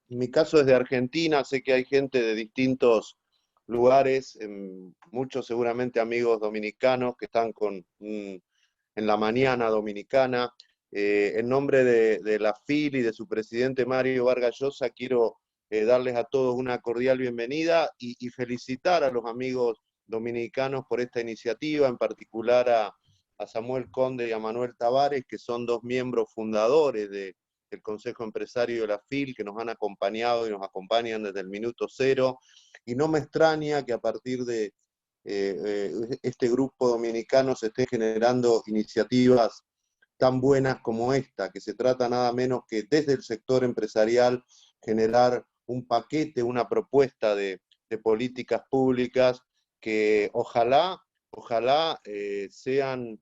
Mi caso es de Argentina, sé que hay gente de distintos lugares, muchos seguramente amigos dominicanos que están en la mañana dominicana. En nombre de la FIL y de su presidente Mario Vargas Llosa, quiero darles a todos una cordial bienvenida y felicitar a los amigos dominicanos por esta iniciativa, en particular a Samuel Conde y a Manuel Tavares, que son dos miembros fundadores del Consejo Empresario de la FIL, que nos han acompañado y nos acompañan desde el minuto cero. Y no me extraña que a partir de este grupo dominicano se estén generando iniciativas tan buenas como esta, que se trata nada menos que desde el sector empresarial generar un paquete, una propuesta de políticas públicas que ojalá sean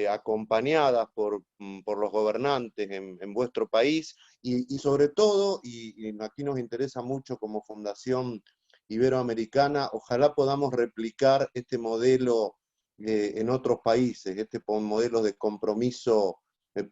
acompañadas por los gobernantes en vuestro país y sobre todo, y aquí nos interesa mucho como Fundación Iberoamericana, ojalá podamos replicar este modelo en otros países, este modelo de compromiso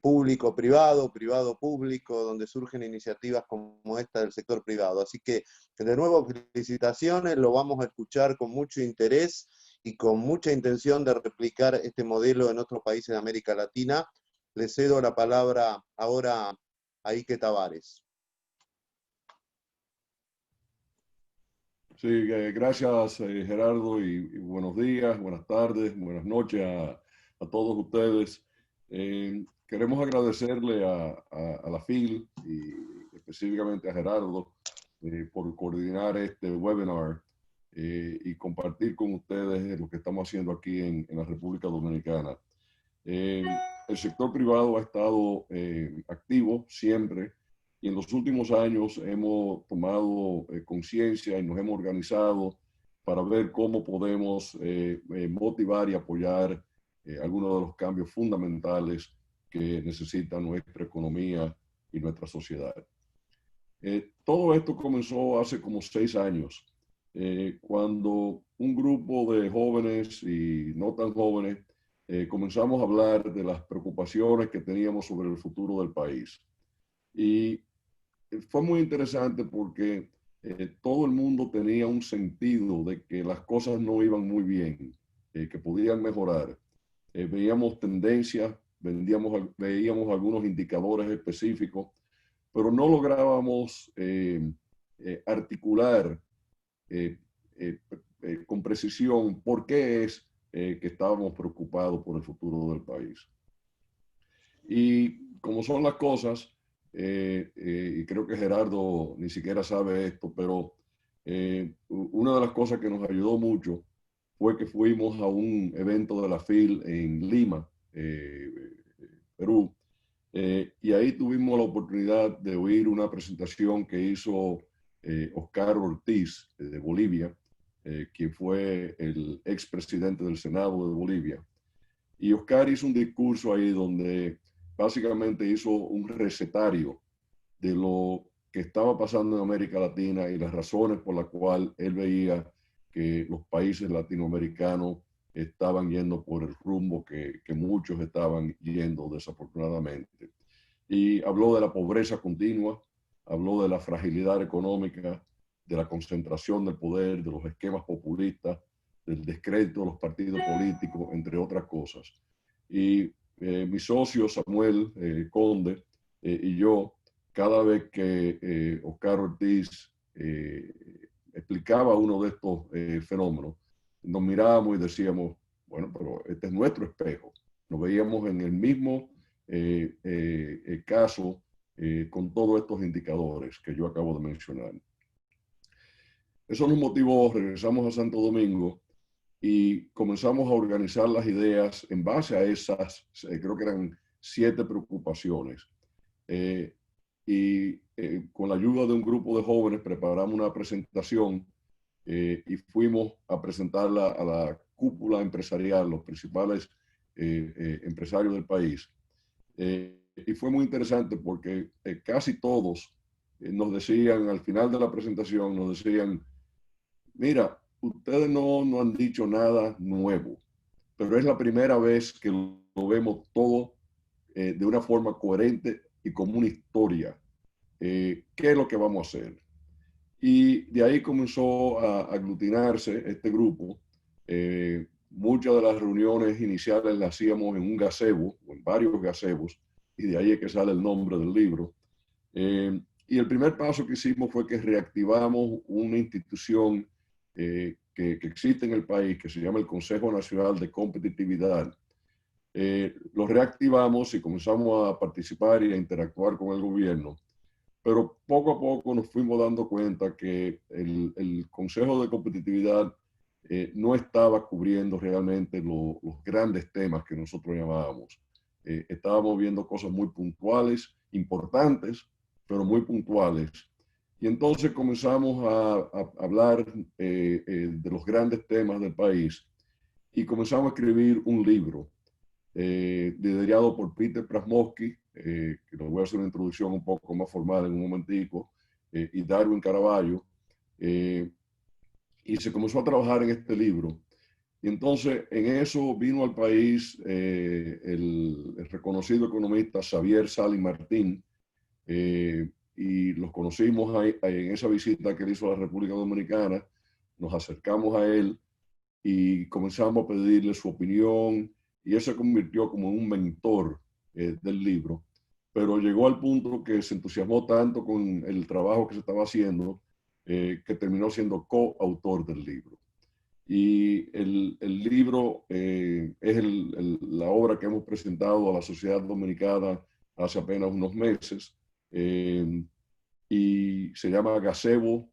público-privado, privado-público, donde surgen iniciativas como esta del sector privado. Así que, de nuevo, felicitaciones, lo vamos a escuchar con mucho interés y con mucha intención de replicar este modelo en otros países de América Latina. Le cedo la palabra ahora a Ike Tavares. Sí, gracias Gerardo y buenos días, buenas tardes, buenas noches a todos ustedes. Queremos agradecerle a la FIL y específicamente a Gerardo por coordinar este webinar y compartir con ustedes lo que estamos haciendo aquí en la República Dominicana. El sector privado ha estado activo siempre. Y en los últimos años hemos tomado conciencia y nos hemos organizado para ver cómo podemos motivar y apoyar algunos de los cambios fundamentales que necesita nuestra economía y nuestra sociedad. Todo esto comenzó hace como 6 años, cuando un grupo de jóvenes y no tan jóvenes comenzamos a hablar de las preocupaciones que teníamos sobre el futuro del país. Y fue muy interesante porque todo el mundo tenía un sentido de que las cosas no iban muy bien, que podían mejorar. Veíamos tendencias, veíamos algunos indicadores específicos, pero no lográbamos articular eh, eh, con precisión por qué es que estábamos preocupados por el futuro del país. Y como son las cosas, y creo que Gerardo ni siquiera sabe esto, pero una de las cosas que nos ayudó mucho fue que fuimos a un evento de la FIL en Lima, Perú, y ahí tuvimos la oportunidad de oír una presentación que hizo Oscar Ortiz de Bolivia, quien fue el expresidente del Senado de Bolivia. Y Oscar hizo un discurso ahí donde básicamente hizo un recetario de lo que estaba pasando en América Latina y las razones por las cuales él veía que los países latinoamericanos estaban yendo por el rumbo que muchos estaban yendo desafortunadamente. Y habló de la pobreza continua, habló de la fragilidad económica, de la concentración del poder, de los esquemas populistas, del descrédito de los partidos políticos, entre otras cosas. Y mi socio Samuel Conde y yo, cada vez que Oscar Ortiz explicaba uno de estos fenómenos, nos mirábamos y decíamos, bueno, pero este es nuestro espejo. Nos veíamos en el mismo caso con todos estos indicadores que yo acabo de mencionar. Eso nos motivó, regresamos a Santo Domingo y comenzamos a organizar las ideas en base a esas, creo que eran 7 preocupaciones. Con la ayuda de un grupo de jóvenes preparamos una presentación y fuimos a presentarla a la cúpula empresarial, los principales empresarios del país. Y fue muy interesante porque casi todos nos decían, al final de la presentación, nos decían, mira, ustedes no han dicho nada nuevo, pero es la primera vez que lo vemos todo de una forma coherente y como una historia. ¿qué es lo que vamos a hacer? Y de ahí comenzó a aglutinarse este grupo. Muchas de las reuniones iniciales las hacíamos en un gazebo, o en varios gazebos, y de ahí es que sale el nombre del libro. Y el primer paso que hicimos fue que reactivamos una institución que existe en el país, que se llama el Consejo Nacional de Competitividad. Lo reactivamos y comenzamos a participar y a interactuar con el gobierno. Pero poco a poco nos fuimos dando cuenta que el Consejo de Competitividad no estaba cubriendo realmente los grandes temas que nosotros llamábamos. Estábamos viendo cosas muy puntuales, importantes, pero muy puntuales. Y entonces comenzamos a hablar de los grandes temas del país y comenzamos a escribir un libro liderado por Peter Prasmovsky, que les voy a hacer una introducción un poco más formal en un momentico, y Darwin Caraballo, y se comenzó a trabajar en este libro. Y entonces en eso vino al país el reconocido economista Xavier Salin Martín, y los conocimos en esa visita que él hizo a la República Dominicana, nos acercamos a él y comenzamos a pedirle su opinión y él se convirtió como un mentor del libro, pero llegó al punto que se entusiasmó tanto con el trabajo que se estaba haciendo que terminó siendo coautor del libro. Y el libro es la obra que hemos presentado a la sociedad dominicana hace apenas unos meses y se llama Gazebo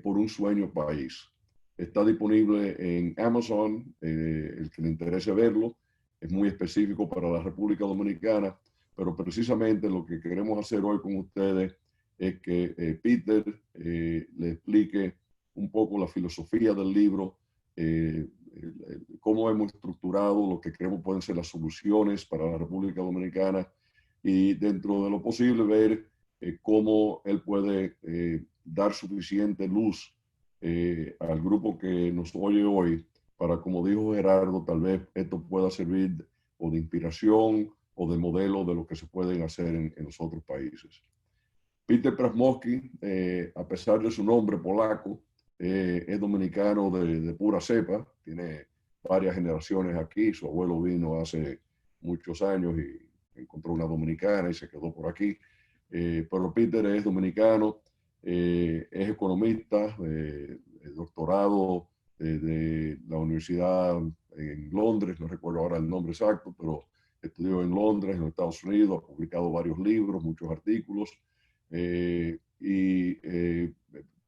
por un sueño país. Está disponible en Amazon, el que le interese verlo. Es muy específico para la República Dominicana, pero precisamente lo que queremos hacer hoy con ustedes es que Peter le explique un poco la filosofía del libro, cómo hemos estructurado lo que creemos pueden ser las soluciones para la República Dominicana y dentro de lo posible ver cómo él puede dar suficiente luz al grupo que nos oye hoy para, como dijo Gerardo, tal vez esto pueda servir o de inspiración o de modelo de lo que se pueden hacer en los otros países. Peter Prasmovsky, a pesar de su nombre polaco, es dominicano de pura cepa, tiene varias generaciones aquí, su abuelo vino hace muchos años y encontró una dominicana y se quedó por aquí. Pero Peter es dominicano, es economista, doctorado de la universidad en Londres, no recuerdo ahora el nombre exacto, pero estudió en Londres, en los Estados Unidos, ha publicado varios libros, muchos artículos.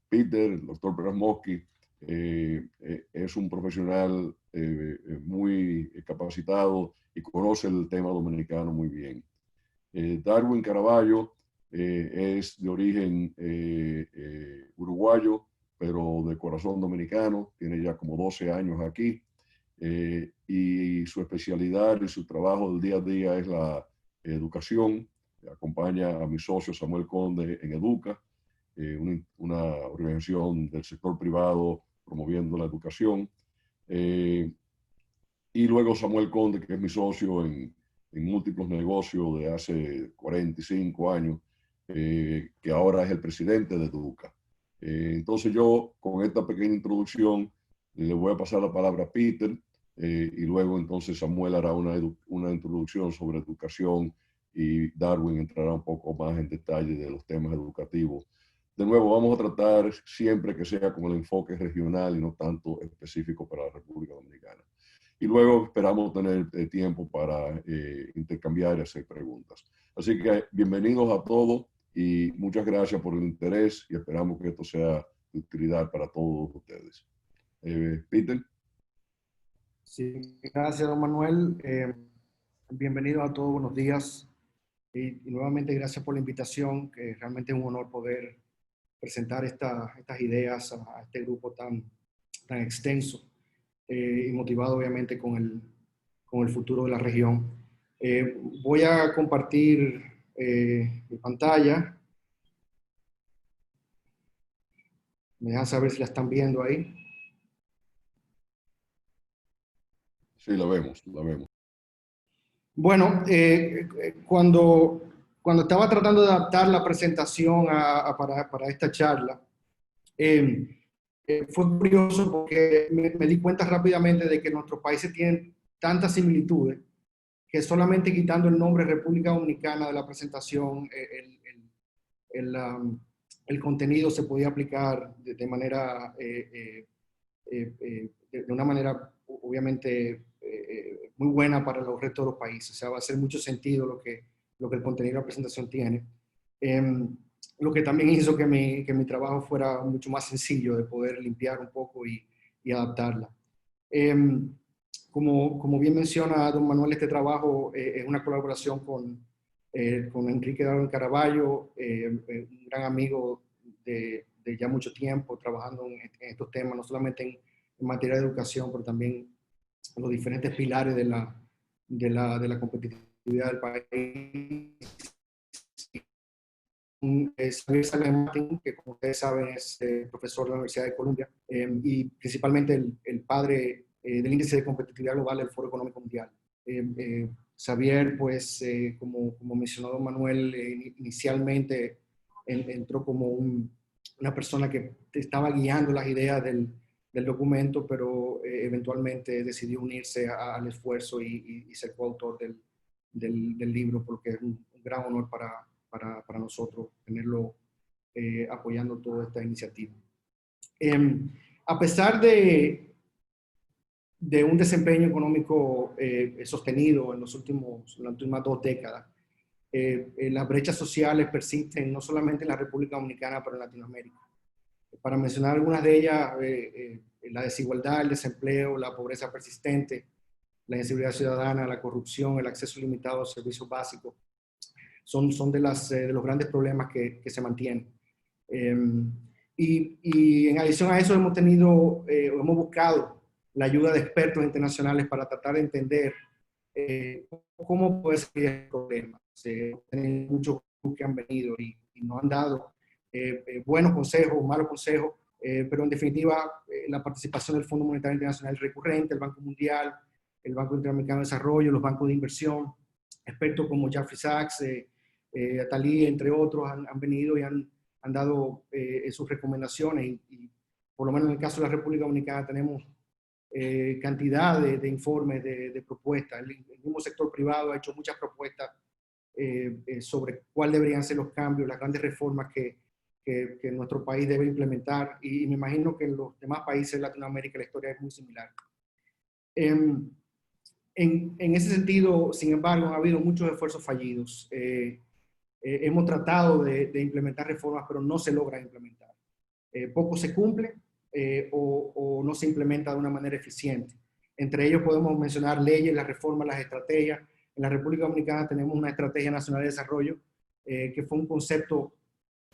Peter, el doctor Prasmovsky, es un profesional muy capacitado y conoce el tema dominicano muy bien. Darwin Caraballo es de origen uruguayo, pero de corazón dominicano, tiene ya como 12 años aquí, y su especialidad y su trabajo del día a día es la educación. Acompaña a mi socio Samuel Conde en Educa, una organización del sector privado promoviendo la educación. Y luego Samuel Conde, que es mi socio en múltiples negocios de hace 45 años, que ahora es el presidente de Educa. Entonces yo, con esta pequeña introducción, le voy a pasar la palabra a Peter y luego entonces Samuel hará una introducción sobre educación y Darwin entrará un poco más en detalle de los temas educativos. De nuevo, vamos a tratar siempre que sea con el enfoque regional y no tanto específico para la República Dominicana. Y luego esperamos tener tiempo para intercambiar y hacer preguntas. Así que bienvenidos a todos y muchas gracias por el interés y esperamos que esto sea de utilidad para todos ustedes. Peter. Sí, gracias, don Manuel. Bienvenidos a todos, buenos días. Y nuevamente gracias por la invitación, que realmente es un honor poder presentar estas ideas a este grupo tan extenso y motivado obviamente con el futuro de la región. Voy a compartir mi pantalla. Me dejan saber si la están viendo ahí. Sí, la vemos, la vemos. Bueno, cuando cuando estaba tratando de adaptar la presentación para esta charla, fue curioso porque me di cuenta rápidamente de que nuestros países tienen tantas similitudes que solamente quitando el nombre República Dominicana de la presentación, el contenido se podía aplicar de manera, de una manera obviamente muy buena para los restos de los países. O sea, va a hacer mucho sentido lo que el contenido de la presentación tiene. Lo que también hizo que mi trabajo fuera mucho más sencillo de poder limpiar un poco y adaptarla. Como bien menciona don Manuel, este trabajo es una colaboración con Enrique Darwin Caraballo, un gran amigo de ya mucho tiempo trabajando en estos temas, no solamente en materia de educación, pero también en los diferentes pilares de la competitividad del país. Xavier Sáenz Martín, que como ustedes saben es profesor de la Universidad de Columbia y principalmente el padre del índice de competitividad global del Foro Económico Mundial. Xavier, pues, como mencionó don Manuel, inicialmente entró como una persona que estaba guiando las ideas del documento, pero eventualmente decidió unirse al esfuerzo y ser coautor del libro, porque es un gran honor para nosotros tenerlo apoyando toda esta iniciativa. A pesar de un desempeño económico sostenido en las últimas 2 décadas, las brechas sociales persisten no solamente en la República Dominicana, pero en Latinoamérica. Para mencionar algunas de ellas, la desigualdad, el desempleo, la pobreza persistente, la inseguridad ciudadana, la corrupción, el acceso limitado a los servicios básicos, son de los grandes problemas que se mantienen. Y en adición a eso hemos buscado la ayuda de expertos internacionales para tratar de entender cómo puede ser el problema. Hay muchos que han venido y nos han dado buenos consejos, malos consejos, pero en definitiva la participación del Fondo Monetario Internacional es recurrente, el Banco Mundial, el Banco Interamericano de Desarrollo, los bancos de inversión, expertos como Jeffrey Sachs, Attali, entre otros, han venido y han dado sus recomendaciones y por lo menos en el caso de la República Dominicana tenemos cantidad de informes, de propuestas. El mismo sector privado ha hecho muchas propuestas sobre cuáles deberían ser los cambios, las grandes reformas que nuestro país debe implementar y me imagino que en los demás países de Latinoamérica la historia es muy similar. En ese sentido, sin embargo, ha habido muchos esfuerzos fallidos. Hemos tratado de implementar reformas, pero no se logra implementar. Poco se cumple o no se implementa de una manera eficiente. Entre ellos podemos mencionar leyes, las reformas, las estrategias. En la República Dominicana tenemos una Estrategia Nacional de Desarrollo, que fue un concepto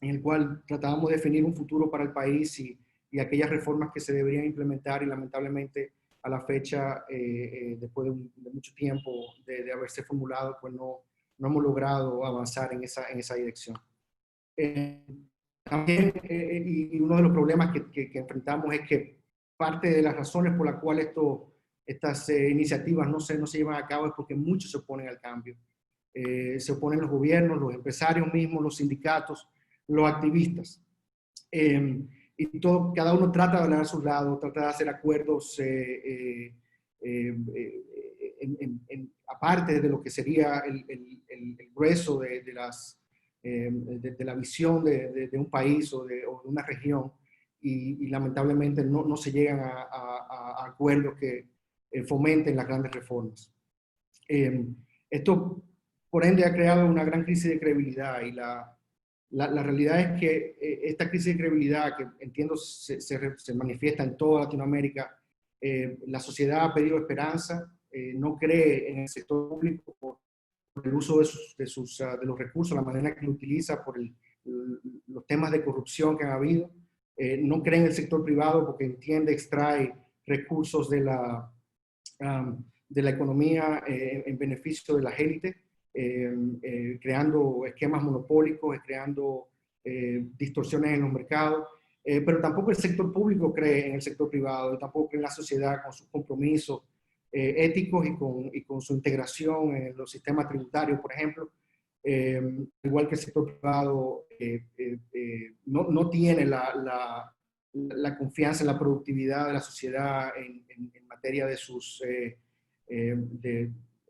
en el cual tratábamos de definir un futuro para el país y aquellas reformas que se deberían implementar y lamentablemente a la fecha, después de mucho tiempo de haberse formulado, pues no hemos logrado avanzar en esa dirección. También, y uno de los problemas que enfrentamos es que parte de las razones por las cuales estas iniciativas no se llevan a cabo es porque muchos se oponen al cambio. Se oponen los gobiernos, los empresarios mismos, los sindicatos, los activistas. Y cada uno trata de hablar a su lado, trata de hacer acuerdos aparte de lo que sería el grueso de la visión de un país o de una región y lamentablemente no se llegan a acuerdos que fomenten las grandes reformas. Esto, por ende, ha creado una gran crisis de credibilidad y la realidad es que esta crisis de credibilidad, que entiendo se manifiesta en toda Latinoamérica, la sociedad ha pedido esperanza, no cree en el sector público por el uso de los recursos, la manera que lo utiliza, por los temas de corrupción que han habido. No cree en el sector privado porque entiende, extrae recursos de la economía en beneficio de la élite, creando esquemas monopólicos, creando distorsiones en los mercados. Pero tampoco el sector público cree en el sector privado y tampoco cree en la sociedad con sus compromisos éticos y con su integración en los sistemas tributarios, por ejemplo. igual que el sector privado, no tiene la confianza en la productividad de la sociedad en materia de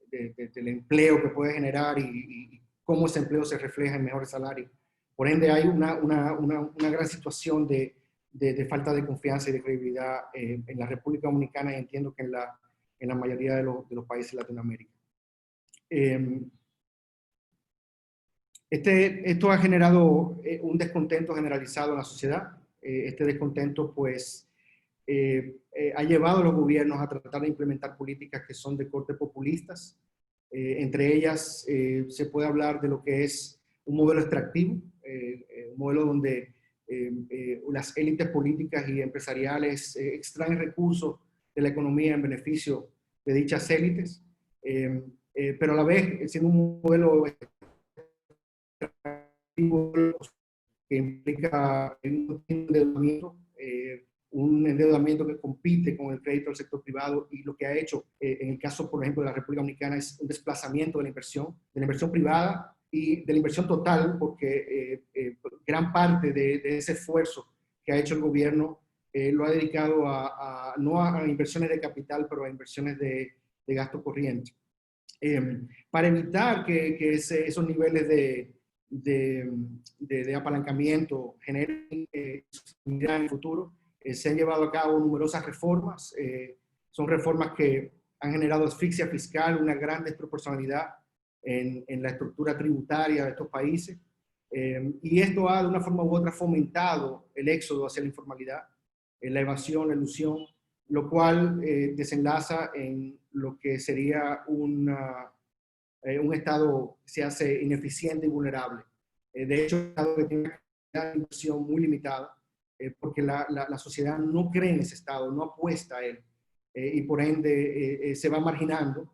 del empleo que puede generar y cómo ese empleo se refleja en mejores salarios. Por ende, hay una gran situación de falta de confianza y de credibilidad en la República Dominicana, y entiendo que en la mayoría de los países de Latinoamérica. Esto ha generado un descontento generalizado en la sociedad. Este descontento, pues, ha llevado a los gobiernos a tratar de implementar políticas que son de corte populistas. Entre ellas, se puede hablar de lo que es un modelo extractivo, un modelo donde las élites políticas y empresariales extraen recursos de la economía en beneficio de dichas élites, pero a la vez siendo un modelo que implica un endeudamiento que compite con el crédito del sector privado, y lo que ha hecho en el caso, por ejemplo, de la República Dominicana es un desplazamiento de la inversión privada y de la inversión total, porque gran parte de ese esfuerzo que ha hecho el gobierno lo ha dedicado no a inversiones de capital, pero a inversiones de gasto corriente. Para evitar que esos niveles de apalancamiento generen sostenibilidad en el futuro, se han llevado a cabo numerosas reformas. Son reformas que han generado asfixia fiscal, una gran desproporcionalidad en la estructura tributaria de estos países. Y esto ha de una forma u otra fomentado el éxodo hacia la informalidad, la evasión, la elusión, lo cual desenlaza en lo que sería un Estado que se hace ineficiente y vulnerable. De hecho, un Estado que tiene una inversión muy limitada, porque la sociedad no cree en ese Estado, no apuesta a él, y por ende se va marginando,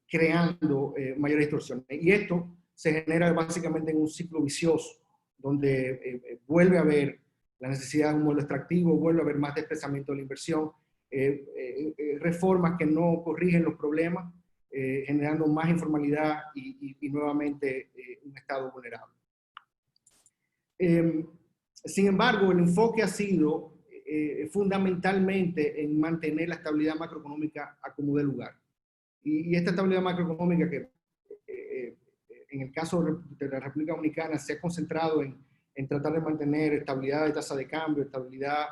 creando mayores distorsiones. Y esto se genera básicamente en un ciclo vicioso, donde vuelve a haber la necesidad de un modelo extractivo, vuelve a haber más desplazamiento de la inversión, reformas que no corrigen los problemas, generando más informalidad y nuevamente un Estado vulnerable. Sin embargo, el enfoque ha sido fundamentalmente en mantener la estabilidad macroeconómica a como dé lugar. Y esta estabilidad macroeconómica que en el caso de la República Dominicana se ha concentrado en tratar de mantener estabilidad de tasa de cambio, estabilidad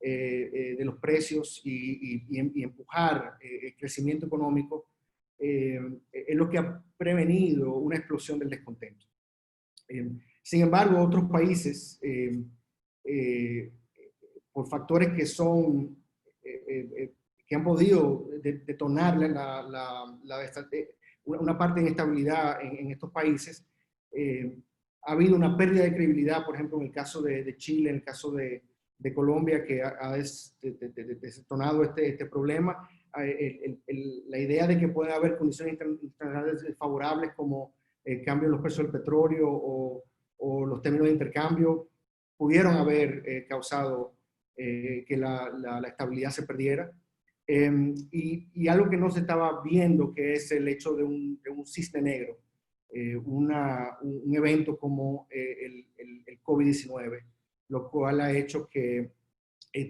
de los precios y empujar el crecimiento económico, es lo que ha prevenido una explosión del descontento. Sin embargo, otros países, por factores que son, que han podido detonar una parte de inestabilidad en estos países, ha habido una pérdida de credibilidad, por ejemplo, en el caso de Chile, en el caso de Colombia, que ha detonado este problema. La idea de que puede haber condiciones internacionales favorables como el cambio en los precios del petróleo o los términos de intercambio pudieron haber causado que la estabilidad se perdiera. Y algo que no se estaba viendo, que es el hecho de un cisne negro, un evento como el COVID-19, lo cual ha hecho que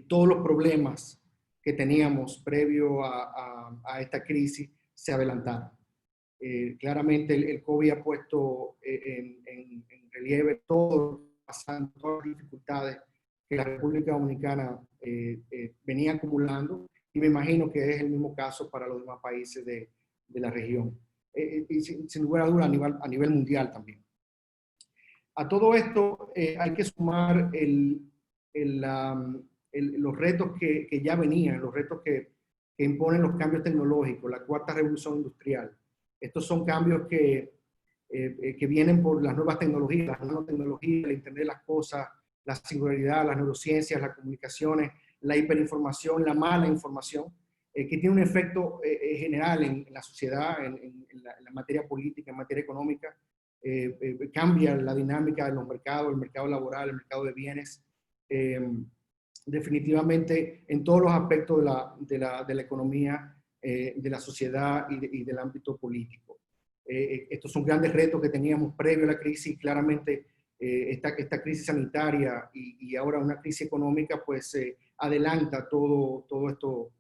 todos los problemas que teníamos previo a esta crisis se adelantaran. Claramente el COVID ha puesto en relieve todas las dificultades que la República Dominicana venía acumulando, y me imagino que es el mismo caso para los demás países de la región. Y sin lugar a dudas a nivel mundial también. A todo esto hay que sumar los retos que ya venían, los retos que imponen los cambios tecnológicos, la cuarta revolución industrial. Estos son cambios que vienen por las nuevas tecnologías, las nanotecnologías, el Internet de las cosas, la singularidad, las neurociencias, las comunicaciones, la hiperinformación, la mala información, que tiene un efecto general en la sociedad, en la materia política, en materia económica. Cambia la dinámica de los mercados, el mercado laboral, el mercado de bienes, definitivamente en todos los aspectos de la economía, de la sociedad y del ámbito político. Estos son grandes retos que teníamos previo a la crisis. Claramente esta crisis sanitaria y ahora una crisis económica pues adelanta todo esto,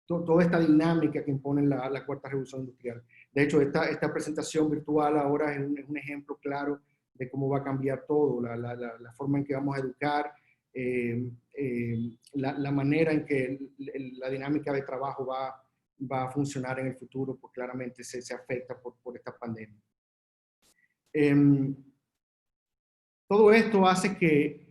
toda esta dinámica que impone la cuarta revolución industrial. De hecho, esta presentación virtual ahora es un ejemplo claro de cómo va a cambiar todo, la forma en que vamos a educar, la manera en que la dinámica de trabajo va a funcionar en el futuro, pues claramente se afecta por esta pandemia. Todo esto hace que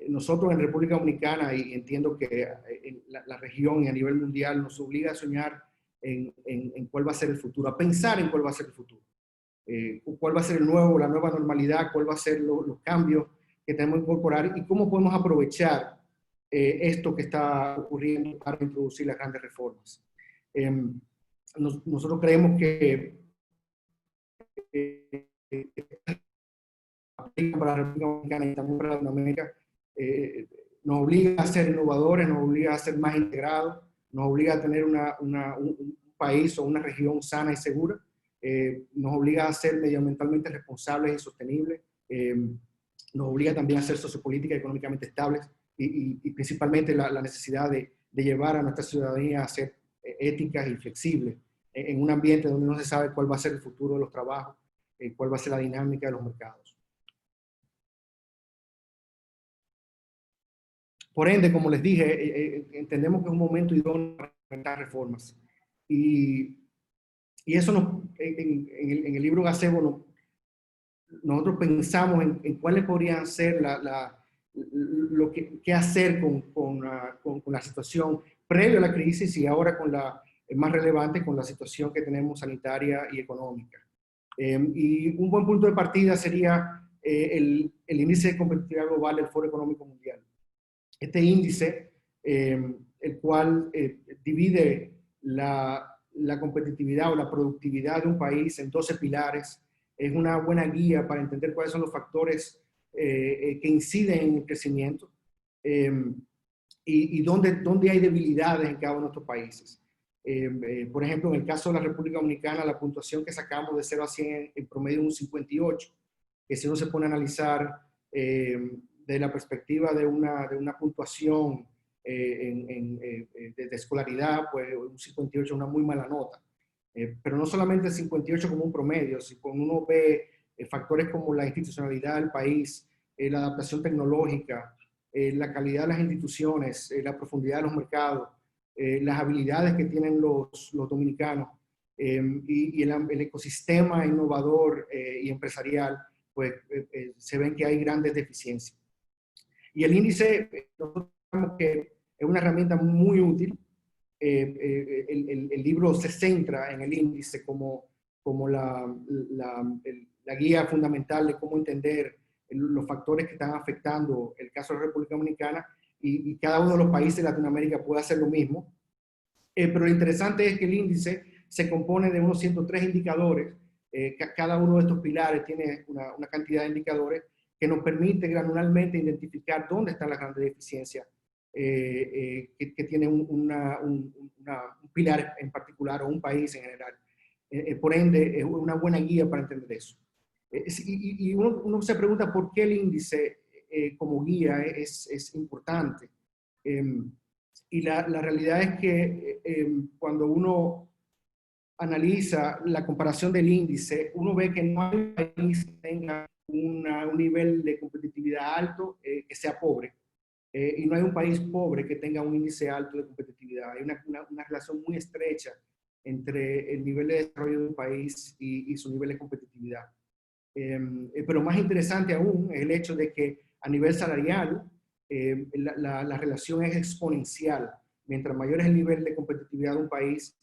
nosotros en República Dominicana, y entiendo que en la región y a nivel mundial, nos obliga a soñar en cuál va a ser el futuro, a pensar en cuál va a ser el futuro. Cuál va a ser la nueva normalidad, cuál va a ser los cambios que tenemos que incorporar y cómo podemos aprovechar esto que está ocurriendo para introducir las grandes reformas. Nosotros creemos que para la República Dominicana y también para Latinoamérica nos obliga a ser innovadores, nos obliga a ser más integrados, nos obliga a tener un país o una región sana y segura, nos obliga a ser medioambientalmente responsables y sostenibles, nos obliga también a ser sociopolítica y económicamente estables y principalmente la necesidad de llevar a nuestra ciudadanía a ser éticas y flexibles en un ambiente donde no se sabe cuál va a ser el futuro de los trabajos, cuál va a ser la dinámica de los mercados. Por ende, como les dije, entendemos que es un momento idóneo para implementar reformas. Y eso en el libro Gazebo nosotros pensamos en cuáles podrían ser qué hacer con la situación previo a la crisis y ahora más relevante con la situación que tenemos sanitaria y económica. Y un buen punto de partida sería el índice de competitividad global del Foro Económico Mundial. Este índice, el cual divide la competitividad o la productividad de un país en 12 pilares, es una buena guía para entender cuáles son los factores que inciden en el crecimiento y dónde hay debilidades en cada uno de nuestros países. Por ejemplo, en el caso de la República Dominicana, la puntuación que sacamos de 0 a 100 en promedio es un 58, que si uno se pone a analizar de la perspectiva de una puntuación de escolaridad, pues un 58 es una muy mala nota. Pero no solamente el 58 como un promedio, si cuando uno ve factores como la institucionalidad del país, la adaptación tecnológica, la calidad de las instituciones, la profundidad de los mercados, las habilidades que tienen los dominicanos y el ecosistema innovador y empresarial, pues se ven que hay grandes deficiencias. Y el índice, nosotros creemos que es una herramienta muy útil. El libro se centra en el índice como la guía fundamental de cómo entender los factores que están afectando el caso de la República Dominicana y cada uno de los países de Latinoamérica puede hacer lo mismo. Pero lo interesante es que el índice se compone de unos 103 indicadores. Cada uno de estos pilares tiene una cantidad de indicadores que nos permite granularmente identificar dónde están las grandes deficiencias que tiene un pilar en particular o un país en general. Por ende, es una buena guía para entender eso. Y uno se pregunta por qué el índice como guía es importante. Y la realidad es que cuando uno analiza la comparación del índice, uno ve que no hay un país que tenga un nivel de competitividad alto que sea pobre. Y no hay un país pobre que tenga un índice alto de competitividad. Hay una relación muy estrecha entre el nivel de desarrollo de un país y su nivel de competitividad. Pero más interesante aún es el hecho de que a nivel salarial la relación es exponencial. Mientras mayor es el nivel de competitividad de un país,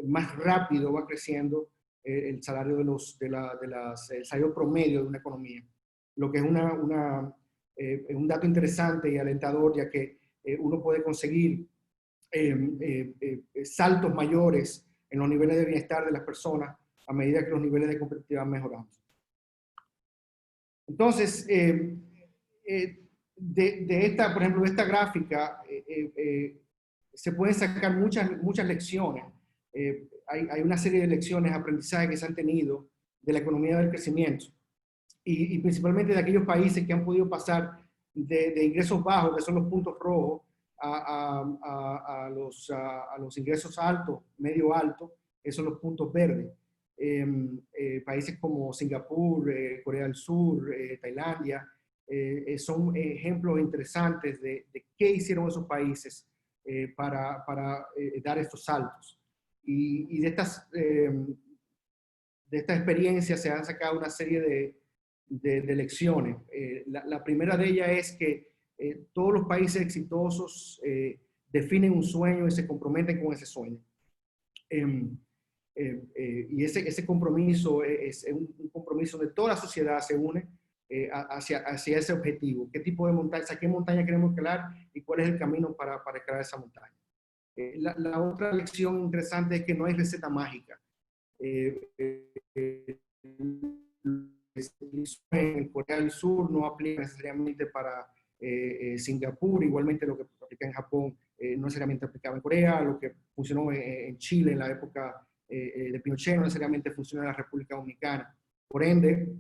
más rápido va creciendo el salario el salario promedio de una economía. Lo que es un dato interesante y alentador, ya que uno puede conseguir saltos mayores en los niveles de bienestar de las personas a medida que los niveles de competitividad mejoran. Entonces, por ejemplo, de esta gráfica se pueden sacar muchas lecciones hay una serie de lecciones, aprendizajes que se han tenido de la economía del crecimiento y principalmente de aquellos países que han podido pasar de ingresos bajos, que son los puntos rojos, a los ingresos altos, medio altos, esos son los puntos verdes. Países como Singapur, Corea del Sur, Tailandia, son ejemplos interesantes de qué hicieron esos países para dar estos saltos. Y de esta experiencia se han sacado una serie de lecciones. La primera de ellas es que todos los países exitosos definen un sueño y se comprometen con ese sueño. Y ese compromiso es un compromiso de toda la sociedad, se une hacia ese objetivo. ¿Qué tipo de montaña, a qué montaña queremos escalar y cuál es el camino para escalar esa montaña? La otra lección interesante es que no hay receta mágica. En Corea del Sur no aplica necesariamente para Singapur, igualmente lo que aplica en Japón no necesariamente aplicaba en Corea, lo que funcionó en Chile en la época de Pinochet no necesariamente funciona en la República Dominicana. Por ende,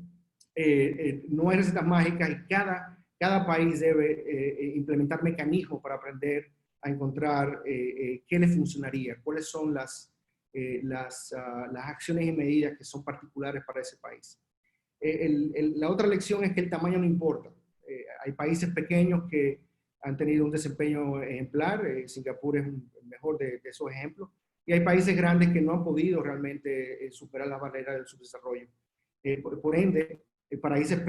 no hay recetas mágicas y cada país debe implementar mecanismos para aprender a encontrar qué le funcionaría, cuáles son las acciones y medidas que son particulares para ese país. La otra lección es que el tamaño no importa. Hay países pequeños que han tenido un desempeño ejemplar, Singapur es el mejor de esos ejemplos, y hay países grandes que no han podido realmente superar las barreras del subdesarrollo. Por ende, países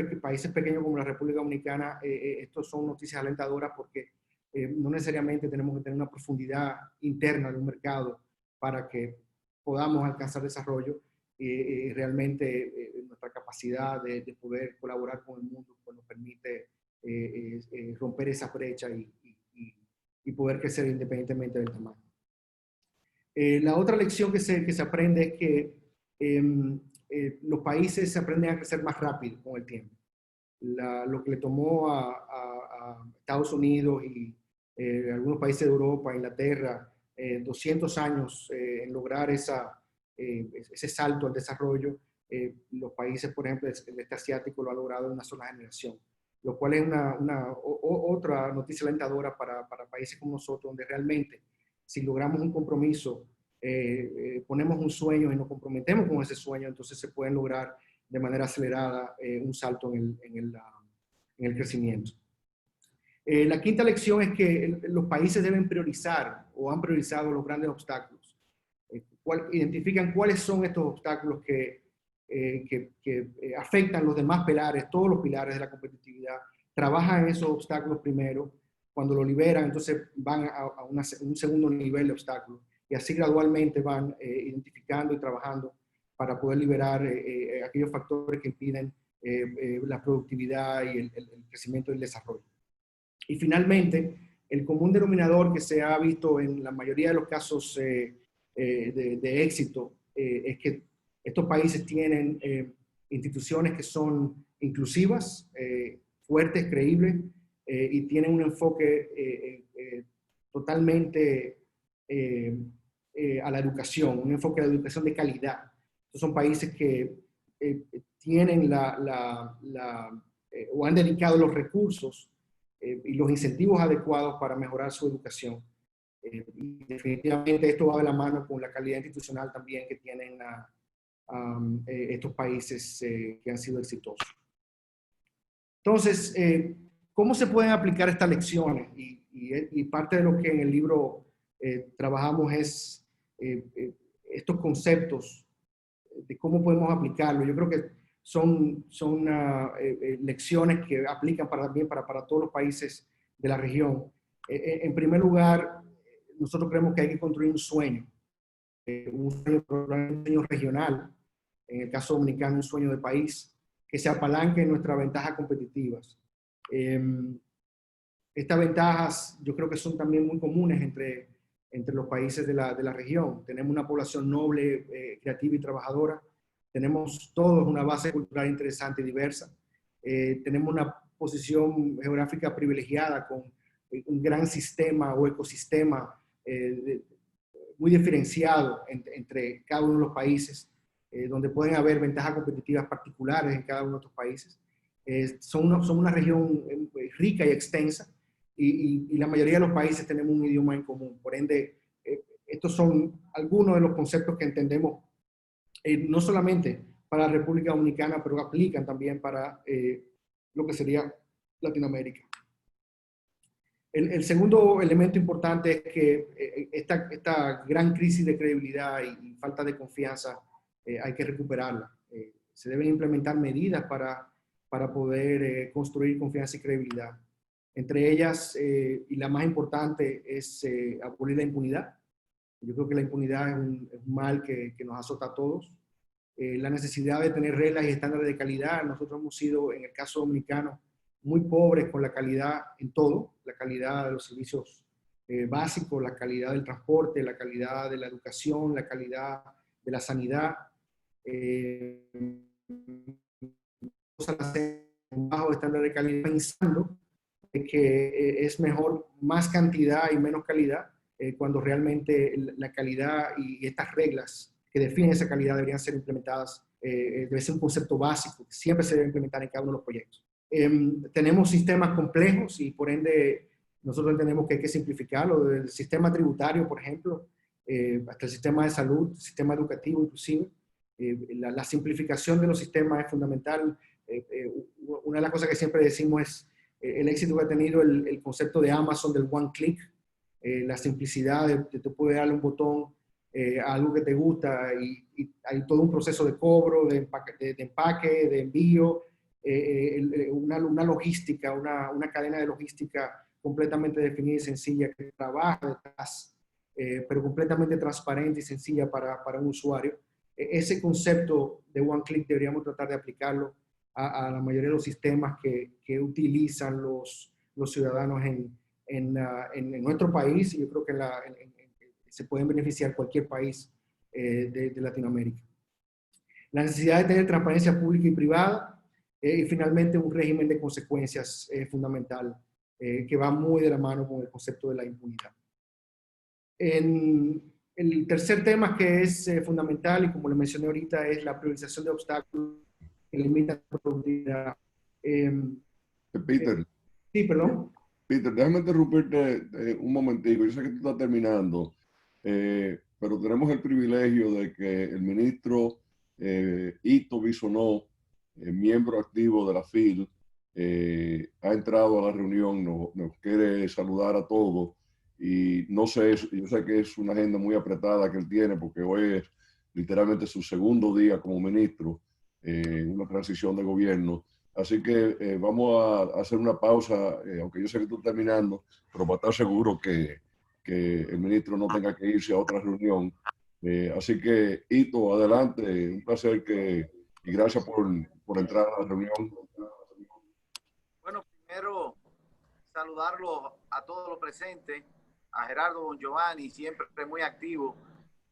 pequeños como la República Dominicana, estos son noticias alentadoras porque no necesariamente tenemos que tener una profundidad interna de un mercado para que podamos alcanzar desarrollo. Realmente nuestra capacidad de poder colaborar con el mundo pues, nos permite romper esa brecha y poder crecer independientemente del tamaño. La otra lección que se aprende es que los países se aprenden a crecer más rápido con el tiempo. Lo que le tomó a Estados Unidos y algunos países de Europa, Inglaterra, 200 años en lograr ese salto al desarrollo, los países, por ejemplo, el este asiático lo ha logrado en una sola generación, lo cual es otra noticia alentadora para países como nosotros, donde realmente, si logramos un compromiso, ponemos un sueño y nos comprometemos con ese sueño, entonces se pueden lograr de manera acelerada un salto en el crecimiento. La quinta lección es que los países deben priorizar o han priorizado los grandes obstáculos. Identifican cuáles son estos obstáculos que afectan los demás pilares, todos los pilares de la competitividad. Trabajan en esos obstáculos primero. Cuando lo liberan, entonces van a un segundo nivel de obstáculos. Y así gradualmente van identificando y trabajando para poder liberar aquellos factores que impiden la productividad y el crecimiento y el desarrollo. Y finalmente, el común denominador que se ha visto en la mayoría de los casos de éxito es que estos países tienen instituciones que son inclusivas, fuertes, creíbles, y tienen un enfoque totalmente a la educación, un enfoque de educación de calidad. Estos son países que tienen o han dedicado los recursos y los incentivos adecuados para mejorar su educación. Y definitivamente esto va de la mano con la calidad institucional también que tienen estos países que han sido exitosos. Entonces, ¿cómo se pueden aplicar estas lecciones? Y parte de lo que en el libro trabajamos es estos conceptos de cómo podemos aplicarlo. Yo creo que son lecciones que aplican también para todos los países de la región. En primer lugar, nosotros creemos que hay que construir un sueño regional, en el caso dominicano un sueño de país, que se apalanque en nuestras ventajas competitivas. Estas ventajas yo creo que son también muy comunes entre los países de la región. Tenemos una población noble, creativa y trabajadora. Tenemos todos una base cultural interesante y diversa. Tenemos una posición geográfica privilegiada con un gran sistema o ecosistema muy diferenciado entre cada uno de los países, donde pueden haber ventajas competitivas particulares en cada uno de estos países. Son una región rica y extensa, y la mayoría de los países tenemos un idioma en común. Por ende, estos son algunos de los conceptos que entendemos, no solamente para la República Dominicana, pero aplican también para lo que sería Latinoamérica. El segundo elemento importante es que esta gran crisis de credibilidad y falta de confianza hay que recuperarla. Se deben implementar medidas para poder construir confianza y credibilidad. Entre ellas, y la más importante, es abolir la impunidad. Yo creo que la impunidad es un mal que nos azota a todos. La necesidad de tener reglas y estándares de calidad. Nosotros hemos sido, en el caso dominicano, muy pobres con la calidad en todo, la calidad de los servicios básicos, la calidad del transporte, la calidad de la educación, la calidad de la sanidad. Un bajo estándar de calidad, pensando que es mejor más cantidad y menos calidad, cuando realmente la calidad y estas reglas que definen esa calidad deberían ser implementadas. Debe ser un concepto básico que siempre se debe implementar en cada uno de los proyectos. Tenemos sistemas complejos y por ende nosotros entendemos que hay que simplificarlo, desde el sistema tributario, por ejemplo, hasta el sistema de salud, el sistema educativo inclusive. La simplificación de los sistemas es fundamental. Una de las cosas que siempre decimos es el éxito que ha tenido el concepto de Amazon del one click, la simplicidad de tú poder darle un botón a algo que te gusta, y hay todo un proceso de cobro, de empaque, de envío, una logística, una cadena de logística completamente definida y sencilla que trabaja detrás, pero completamente transparente y sencilla para un usuario. Ese concepto de one click deberíamos tratar de aplicarlo a la mayoría de los sistemas que utilizan los ciudadanos en nuestro país, y yo creo que se pueden beneficiar cualquier país de Latinoamérica. La necesidad de tener transparencia pública y privada, y finalmente un régimen de consecuencias fundamental, que va muy de la mano con el concepto de la impunidad. El tercer tema que es fundamental, y como le mencioné ahorita, es la priorización de obstáculos que limitan la productividad. Peter, Sí, perdón. Peter, déjame interrumpirte un momentico. Yo sé que tú estás terminando, pero tenemos el privilegio de que el ministro Ito Bisonó, miembro activo de la FIL, ha entrado a la reunión, nos quiere saludar a todos, y no sé, yo sé que es una agenda muy apretada que él tiene, porque hoy es literalmente su segundo día como ministro, una transición de gobierno. Así que vamos a hacer una pausa, aunque yo sé que tú estás terminando, pero para estar seguro que el ministro no tenga que irse a otra reunión. Así que, Ito, adelante. Un placer y gracias por entrar a la reunión. Bueno, primero saludarlos a todos los presentes, a Gerardo Don Giovanni, siempre muy activo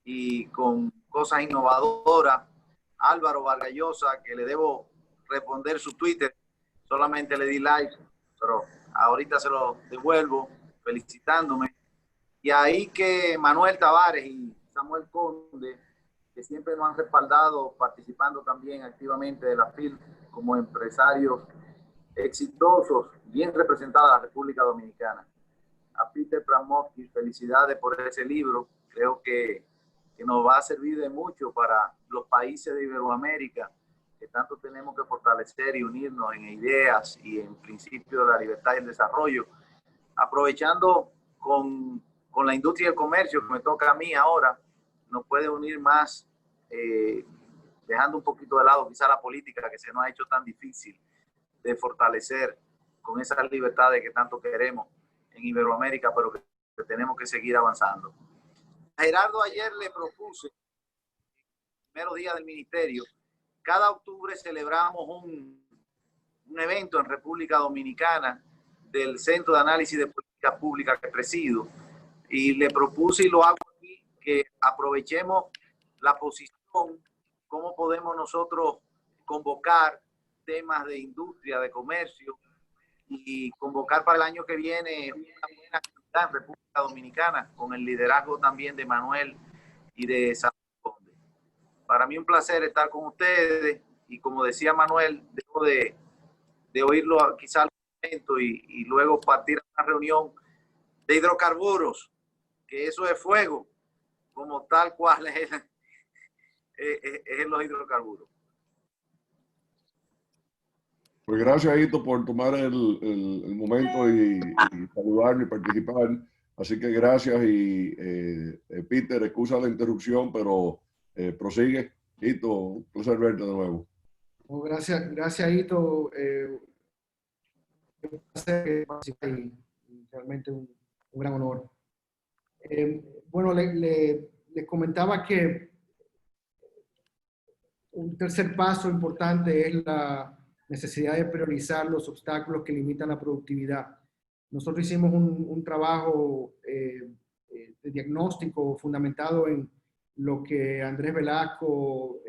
y con cosas innovadoras, Álvaro Vargallosa, que le debo responder su Twitter, solamente le di like, pero ahorita se lo devuelvo felicitándome. Y ahí que Manuel Tavares y Samuel Conde, que siempre nos han respaldado, participando también activamente de la FIL como empresarios exitosos, bien representados a la República Dominicana. A Peter Pramovsky, felicidades por ese libro, creo que nos va a servir de mucho para los países de Iberoamérica, que tanto tenemos que fortalecer y unirnos en ideas y en principios de la libertad y el desarrollo, aprovechando con la industria y el comercio, que me toca a mí ahora, nos puede unir más, dejando un poquito de lado quizá la política, que se nos ha hecho tan difícil de fortalecer con esas libertades que tanto queremos en Iberoamérica, pero que tenemos que seguir avanzando. A Gerardo ayer le propuse, el primer día del ministerio, cada octubre celebramos un evento en República Dominicana del Centro de Análisis de Políticas Públicas que presido, y le propuse, y lo hago aquí, que aprovechemos la posición, cómo podemos nosotros convocar temas de industria, de comercio, y convocar para el año que viene una buena en República Dominicana, con el liderazgo también de Manuel y de San Conde. Para mí un placer estar con ustedes y como decía Manuel, dejo de oírlo quizá al momento y luego partir a una reunión de hidrocarburos, que eso es fuego, como tal cual es los hidrocarburos. Pues gracias, Hito, por tomar el momento y saludarme y participar. Así que gracias y Peter, excusa la interrupción, pero prosigue. Hito, un placer verte de nuevo. Oh, gracias, Hito. Un placer participar y realmente un gran honor. Bueno, les comentaba que un tercer paso importante es la necesidad de priorizar los obstáculos que limitan la productividad. Nosotros hicimos un trabajo de diagnóstico fundamentado en lo que Andrés Velasco,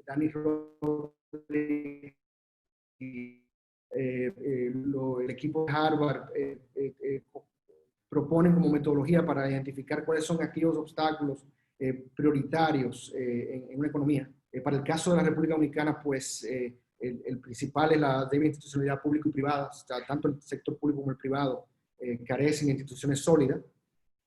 Dani Rodríguez y el equipo de Harvard proponen como metodología para identificar cuáles son aquellos obstáculos prioritarios en una economía. Para el caso de la República Dominicana, pues el principal es la débil institucionalidad pública y privada. O sea, tanto el sector público como el privado carecen de instituciones sólidas.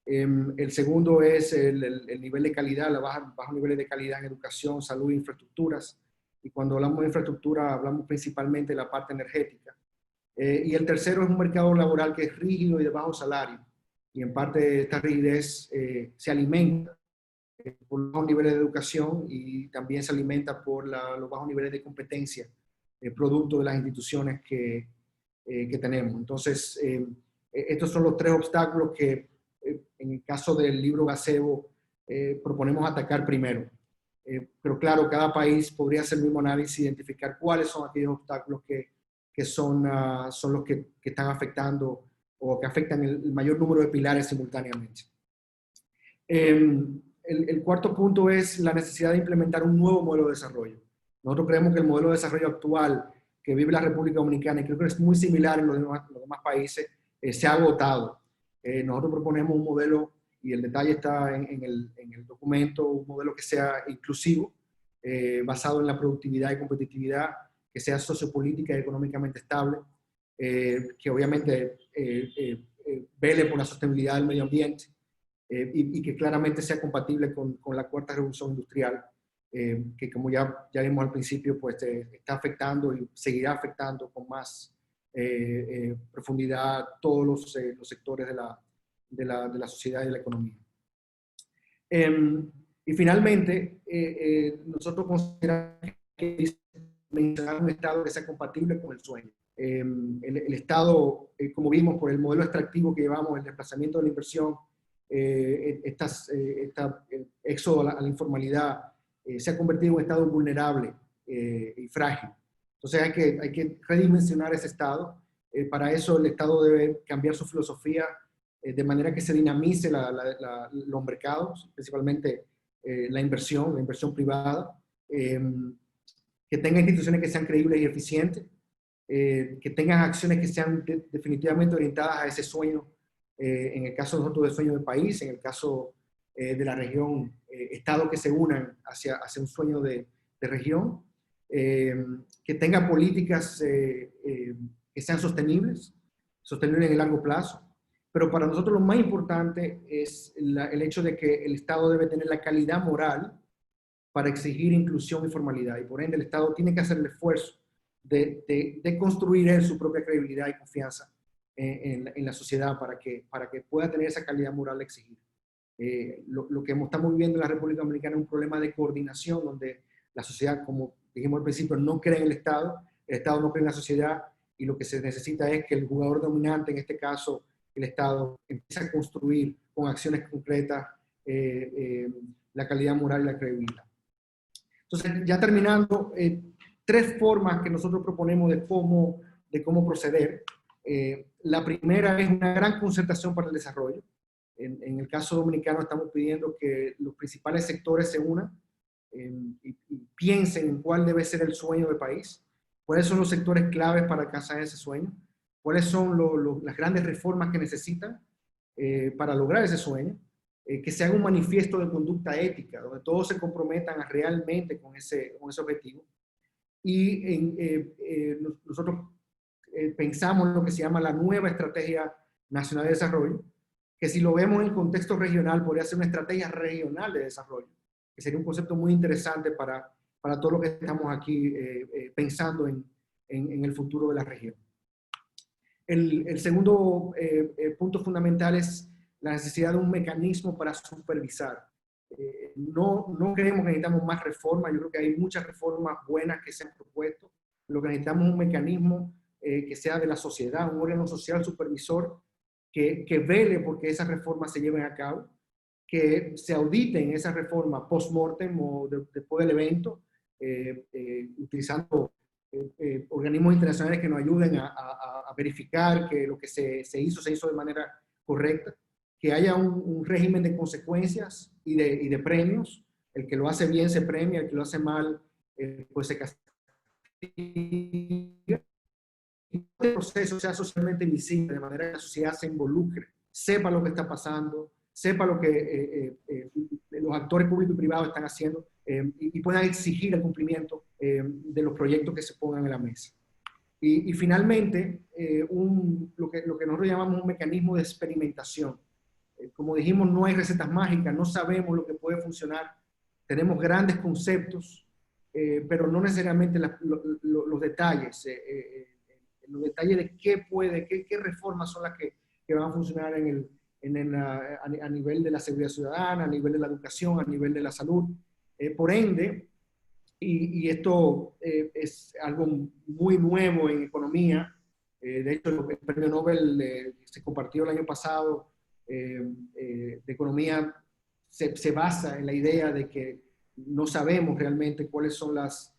El segundo es el nivel de calidad, bajo niveles de calidad en educación, salud e infraestructuras. Y cuando hablamos de infraestructura, hablamos principalmente de la parte energética. Y el tercero es un mercado laboral que es rígido y de bajo salario. Y en parte esta rigidez se alimenta por los bajos niveles de educación y también se alimenta por los bajos niveles de competencia, producto de las instituciones que tenemos. Entonces, estos son los tres obstáculos que en el caso del libro Gazebo proponemos atacar primero. Pero claro, cada país podría hacer el mismo análisis, identificar cuáles son aquellos obstáculos que son los que están afectando o que afectan el mayor número de pilares simultáneamente. El cuarto punto es la necesidad de implementar un nuevo modelo de desarrollo. Nosotros creemos que el modelo de desarrollo actual que vive la República Dominicana, y creo que es muy similar en los demás países, se ha agotado. Nosotros proponemos un modelo, y el detalle está en el documento, un modelo que sea inclusivo, basado en la productividad y competitividad, que sea sociopolítica y económicamente estable, que obviamente vele por la sostenibilidad del medio ambiente, y que claramente sea compatible con la cuarta revolución industrial, que como ya vimos al principio, pues está afectando y seguirá afectando con más profundidad todos los sectores de la sociedad y de la economía. Y finalmente, nosotros consideramos que mencionar un Estado que sea compatible con el sueño. El Estado, como vimos por el modelo extractivo que llevamos, el desplazamiento de la inversión, éxodo a la informalidad, se ha convertido en un Estado vulnerable y frágil. Entonces hay que redimensionar ese Estado. Para eso el Estado debe cambiar su filosofía de manera que se dinamice los mercados, principalmente la inversión privada, que tenga instituciones que sean creíbles y eficientes, que tengan acciones que sean definitivamente orientadas a ese sueño, en el caso de nosotros del sueño del país, en el caso de la región, estados que se unan hacia un sueño de región, que tenga políticas que sean sostenibles en el largo plazo. Pero para nosotros lo más importante es el hecho de que el Estado debe tener la calidad moral para exigir inclusión y formalidad. Y por ende el Estado tiene que hacer el esfuerzo de construir él su propia credibilidad y confianza en la sociedad para que pueda tener esa calidad moral de exigir. Lo que estamos viviendo en la República Dominicana es un problema de coordinación donde la sociedad, como dijimos al principio, no cree en el Estado no cree en la sociedad, y lo que se necesita es que el jugador dominante, en este caso el Estado, empiece a construir con acciones concretas la calidad moral y la credibilidad. Entonces, ya terminando, tres formas que nosotros proponemos de cómo proceder. La primera es una gran concertación para el desarrollo. En el caso dominicano estamos pidiendo que los principales sectores se unan y piensen en cuál debe ser el sueño del país, cuáles son los sectores claves para alcanzar ese sueño, cuáles son las grandes reformas que necesitan para lograr ese sueño, que se haga un manifiesto de conducta ética, donde todos se comprometan realmente con ese objetivo. Y nosotros pensamos en lo que se llama la nueva Estrategia Nacional de Desarrollo, que si lo vemos en contexto regional, podría ser una estrategia regional de desarrollo, que sería un concepto muy interesante para todo lo que estamos aquí pensando en el futuro de la región. El segundo punto fundamental es la necesidad de un mecanismo para supervisar. No creemos que necesitamos más reformas, yo creo que hay muchas reformas buenas que se han propuesto. Lo que necesitamos es un mecanismo que sea de la sociedad, un órgano social supervisor que vele porque esas reformas se lleven a cabo, que se auditen esas reformas post-mortem o después del evento, utilizando organismos internacionales que nos ayuden a verificar que lo que se hizo de manera correcta, que haya un régimen de consecuencias y de premios. El que lo hace bien se premia, el que lo hace mal pues se castiga. Y este proceso sea socialmente visible, de manera que la sociedad se involucre, sepa lo que está pasando, sepa lo que los actores públicos y privados están haciendo y puedan exigir el cumplimiento de los proyectos que se pongan en la mesa. Y finalmente, lo que nosotros llamamos un mecanismo de experimentación. Como dijimos, no hay recetas mágicas, no sabemos lo que puede funcionar. Tenemos grandes conceptos, pero no necesariamente los detalles. Los detalles de qué reformas son las que van a funcionar a nivel de la seguridad ciudadana, a nivel de la educación, a nivel de la salud. Por ende, y esto es algo muy nuevo en economía, de hecho el premio Nobel se compartió el año pasado de economía, se basa en la idea de que no sabemos realmente cuáles son las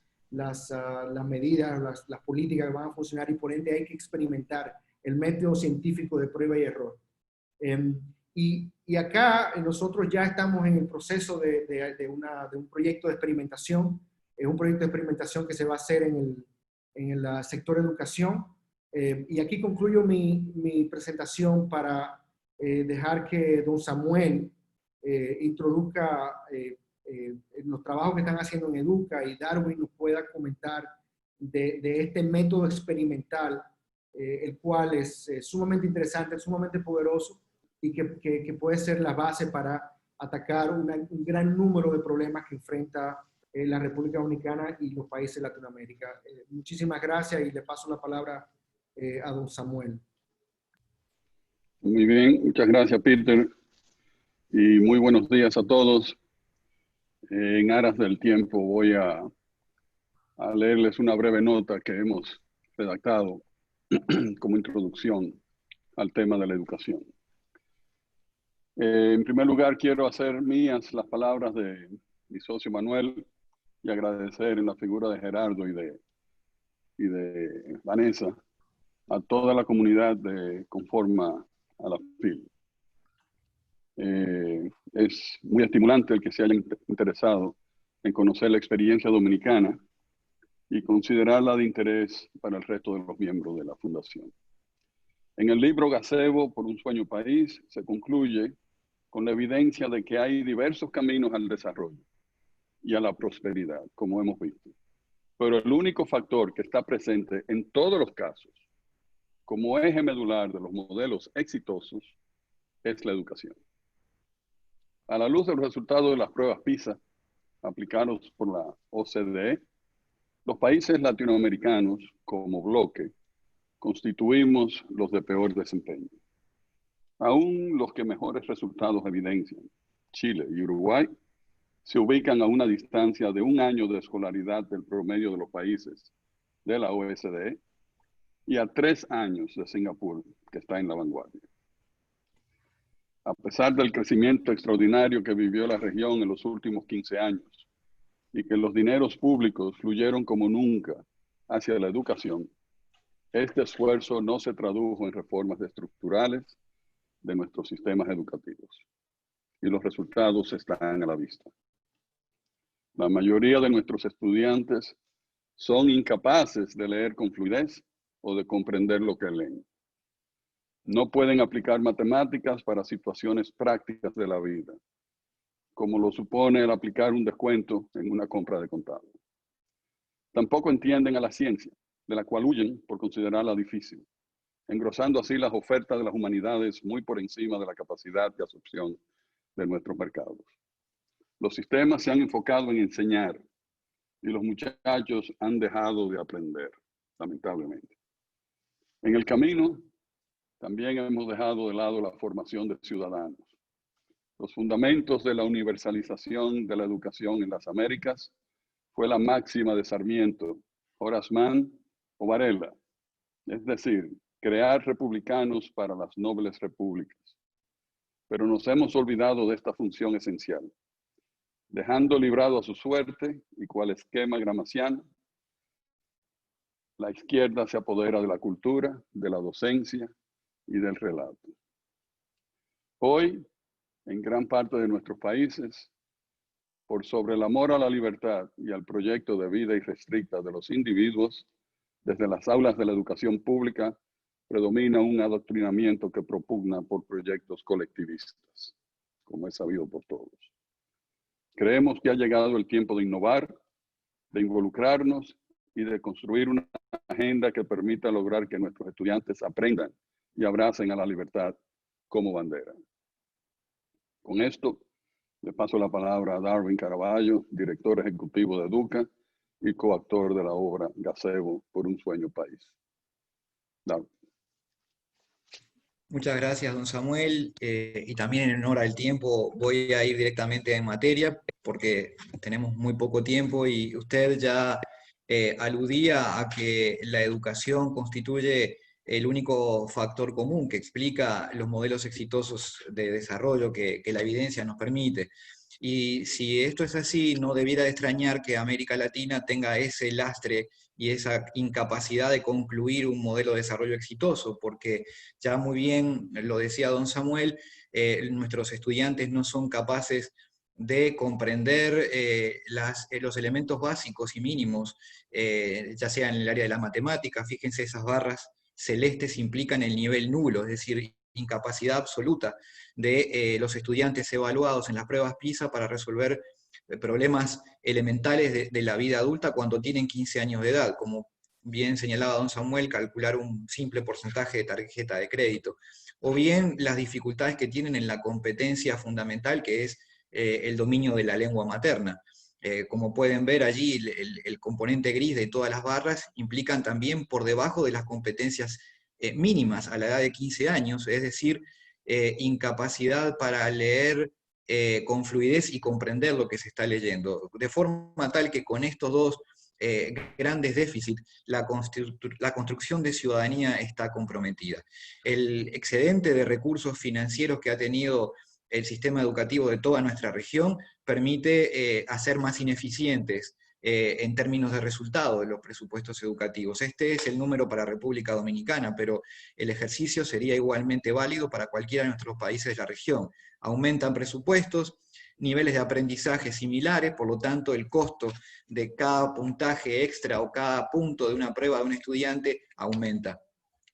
medidas, las políticas que van a funcionar y por ende hay que experimentar el método científico de prueba y error. Y acá nosotros ya estamos en el proceso de un proyecto de experimentación. Es un proyecto de experimentación que se va a hacer en el sector educación. Y aquí concluyo mi presentación para dejar que don Samuel introduzca los trabajos que están haciendo en Educa y Darwin nos pueda comentar de este método experimental, el cual es sumamente interesante, sumamente poderoso y que puede ser la base para atacar un gran número de problemas que enfrenta la República Dominicana y los países de Latinoamérica. Muchísimas gracias y le paso la palabra a don Samuel. Muy bien, muchas gracias, Peter, y muy buenos días a todos. En aras del tiempo voy a leerles una breve nota que hemos redactado como introducción al tema de la educación. En primer lugar, quiero hacer mías las palabras de mi socio Manuel y agradecer en la figura de Gerardo y de Vanessa a toda la comunidad de Conforma a la FIL. Es muy estimulante el que se hayan interesado en conocer la experiencia dominicana y considerarla de interés para el resto de los miembros de la Fundación. En el libro Gazebo por un sueño país se concluye con la evidencia de que hay diversos caminos al desarrollo y a la prosperidad, como hemos visto. Pero el único factor que está presente en todos los casos, como eje medular de los modelos exitosos, es la educación. A la luz de los resultados de las pruebas PISA aplicados por la OCDE, los países latinoamericanos como bloque constituimos los de peor desempeño. Aún los que mejores resultados evidencian, Chile y Uruguay, se ubican a una distancia de 1 año de escolaridad del promedio de los países de la OCDE y a 3 años de Singapur, que está en la vanguardia. A pesar del crecimiento extraordinario que vivió la región en los últimos 15 años y que los dineros públicos fluyeron como nunca hacia la educación, este esfuerzo no se tradujo en reformas estructurales de nuestros sistemas educativos y los resultados están a la vista. La mayoría de nuestros estudiantes son incapaces de leer con fluidez o de comprender lo que leen. No pueden aplicar matemáticas para situaciones prácticas de la vida, como lo supone el aplicar un descuento en una compra de contado. Tampoco entienden a la ciencia, de la cual huyen por considerarla difícil, engrosando así las ofertas de las humanidades muy por encima de la capacidad de absorción de nuestros mercados. Los sistemas se han enfocado en enseñar y los muchachos han dejado de aprender, lamentablemente. En el camino, también hemos dejado de lado la formación de ciudadanos. Los fundamentos de la universalización de la educación en las Américas fue la máxima de Sarmiento, Horace Mann o Varela, es decir, crear republicanos para las nobles repúblicas. Pero nos hemos olvidado de esta función esencial, dejando librado a su suerte y cual esquema gramsciano, la izquierda se apodera de la cultura, de la docencia y del relato. Hoy, en gran parte de nuestros países, por sobre el amor a la libertad y al proyecto de vida irrestricta de los individuos, desde las aulas de la educación pública, predomina un adoctrinamiento que propugna por proyectos colectivistas, como es sabido por todos. Creemos que ha llegado el tiempo de innovar, de involucrarnos y de construir una agenda que permita lograr que nuestros estudiantes aprendan y abracen a la libertad como bandera. Con esto, le paso la palabra a Darwin Caraballo, director ejecutivo de Educa y coautor de la obra Gazebo por un sueño país. Darwin. Muchas gracias, don Samuel, y también en honor al tiempo voy a ir directamente en materia porque tenemos muy poco tiempo y usted ya aludía a que la educación constituye el único factor común que explica los modelos exitosos de desarrollo que la evidencia nos permite. Y si esto es así, no debiera de extrañar que América Latina tenga ese lastre y esa incapacidad de concluir un modelo de desarrollo exitoso, porque ya muy bien lo decía don Samuel, nuestros estudiantes no son capaces de comprender los elementos básicos y mínimos, ya sea en el área de la matemática. Fíjense, esas barras celestes implican el nivel nulo, es decir, incapacidad absoluta de los estudiantes evaluados en las pruebas PISA para resolver problemas elementales de la vida adulta cuando tienen 15 años de edad, como bien señalaba don Samuel, calcular un simple porcentaje de tarjeta de crédito, o bien las dificultades que tienen en la competencia fundamental que es el dominio de la lengua materna. Como pueden ver allí, el componente gris de todas las barras implican también por debajo de las competencias mínimas a la edad de 15 años, es decir, incapacidad para leer con fluidez y comprender lo que se está leyendo, de forma tal que con estos dos grandes déficits, la construcción de ciudadanía está comprometida. El excedente de recursos financieros que ha tenido el sistema educativo de toda nuestra región permite hacer más ineficientes en términos de resultado de los presupuestos educativos. Este es el número para República Dominicana, pero el ejercicio sería igualmente válido para cualquiera de nuestros países de la región. Aumentan presupuestos, niveles de aprendizaje similares, por lo tanto el costo de cada puntaje extra o cada punto de una prueba de un estudiante aumenta.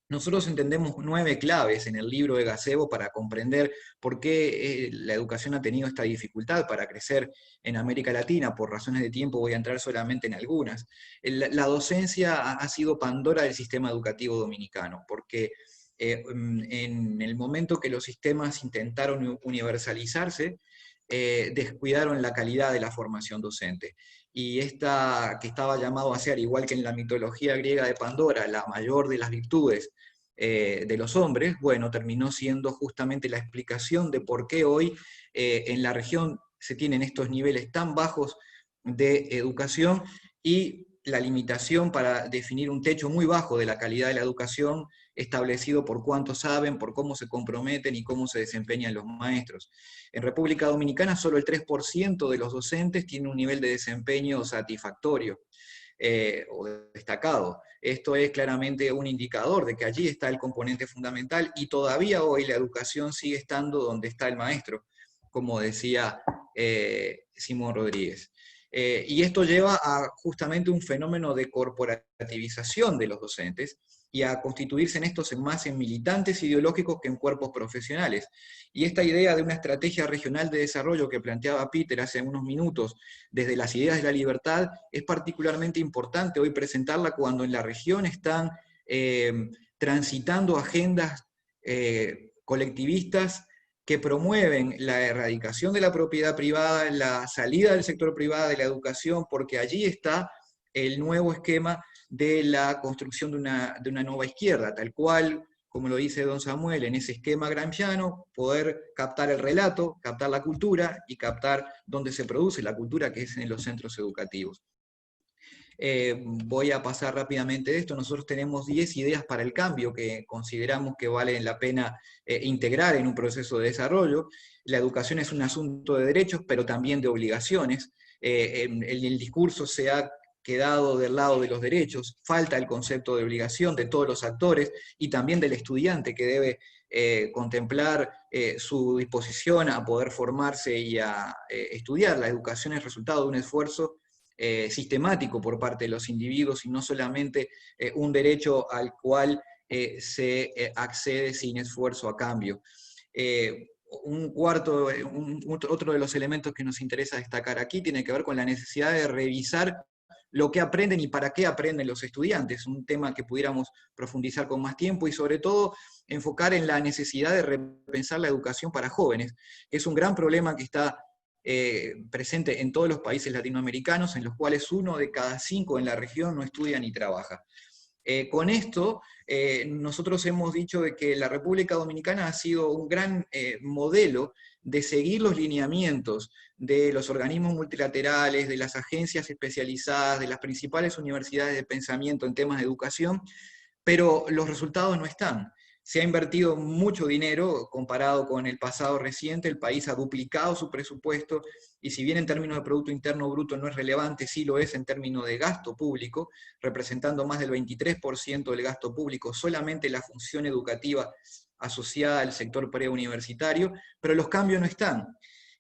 Nosotros entendemos 9 claves en el libro de Gazebo para comprender por qué la educación ha tenido esta dificultad para crecer en América Latina. Por razones de tiempo voy a entrar solamente en algunas. La docencia ha sido Pandora del sistema educativo dominicano, porque en el momento que los sistemas intentaron universalizarse, descuidaron la calidad de la formación docente. Y esta que estaba llamado a ser, igual que en la mitología griega de Pandora, la mayor de las virtudes de los hombres, bueno, terminó siendo justamente la explicación de por qué hoy en la región se tienen estos niveles tan bajos de educación y la limitación para definir un techo muy bajo de la calidad de la educación establecido por cuánto saben, por cómo se comprometen y cómo se desempeñan los maestros. En República Dominicana solo el 3% de los docentes tiene un nivel de desempeño satisfactorio o destacado. Esto es claramente un indicador de que allí está el componente fundamental y todavía hoy la educación sigue estando donde está el maestro, como decía Simón Rodríguez. Y esto lleva a justamente un fenómeno de corporativización de los docentes, y a constituirse en estos más en militantes ideológicos que en cuerpos profesionales. Y esta idea de una estrategia regional de desarrollo que planteaba Peter hace unos minutos, desde las ideas de la libertad, es particularmente importante hoy presentarla cuando en la región están transitando agendas colectivistas que promueven la erradicación de la propiedad privada, la salida del sector privado de la educación, porque allí está el nuevo esquema de la construcción de una nueva izquierda, tal cual, como lo dice don Samuel, en ese esquema gramsciano, poder captar el relato, captar la cultura y captar dónde se produce la cultura, que es en los centros educativos. Voy a pasar rápidamente de esto. Nosotros tenemos 10 ideas para el cambio que consideramos que vale la pena integrar en un proceso de desarrollo. La educación es un asunto de derechos, pero también de obligaciones. El discurso se ha quedado del lado de los derechos, falta el concepto de obligación de todos los actores y también del estudiante que debe contemplar su disposición a poder formarse y a estudiar. La educación es resultado de un esfuerzo sistemático por parte de los individuos y no solamente un derecho al cual se accede sin esfuerzo a cambio. Otro de los elementos que nos interesa destacar aquí tiene que ver con la necesidad de revisar lo que aprenden y para qué aprenden los estudiantes, un tema que pudiéramos profundizar con más tiempo y sobre todo enfocar en la necesidad de repensar la educación para jóvenes, que es un gran problema que está presente en todos los países latinoamericanos, en los cuales 1 de cada 5 en la región no estudia ni trabaja. Con esto, nosotros hemos dicho de que la República Dominicana ha sido un gran modelo de seguir los lineamientos de los organismos multilaterales, de las agencias especializadas, de las principales universidades de pensamiento en temas de educación, pero los resultados no están. Se ha invertido mucho dinero comparado con el pasado reciente, el país ha duplicado su presupuesto, y si bien en términos de Producto Interno Bruto no es relevante, sí lo es en términos de gasto público, representando más del 23% del gasto público, solamente la función educativa asociada al sector preuniversitario, pero los cambios no están.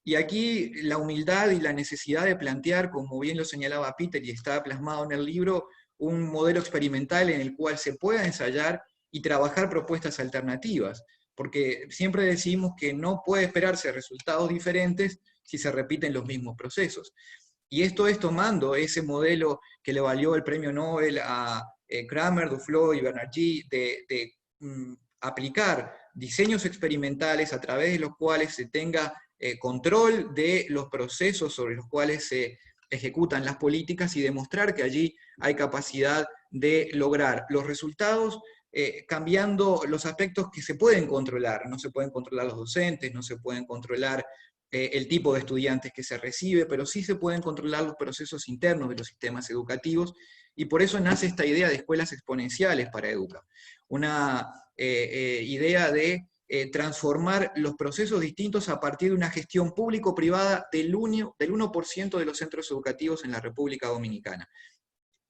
Y aquí la humildad y la necesidad de plantear, como bien lo señalaba Peter y está plasmado en el libro, un modelo experimental en el cual se pueda ensayar y trabajar propuestas alternativas, porque siempre decimos que no puede esperarse resultados diferentes si se repiten los mismos procesos. Y esto es tomando ese modelo que le valió el premio Nobel a Kramer, Duflo y Banerjee de aplicar diseños experimentales a través de los cuales se tenga control de los procesos sobre los cuales se ejecutan las políticas y demostrar que allí hay capacidad de lograr los resultados cambiando los aspectos que se pueden controlar. No se pueden controlar los docentes, no se pueden controlar el tipo de estudiantes que se recibe, pero sí se pueden controlar los procesos internos de los sistemas educativos, y por eso nace esta idea de escuelas exponenciales para Educa. Una idea de transformar los procesos distintos a partir de una gestión público-privada del 1% de los centros educativos en la República Dominicana.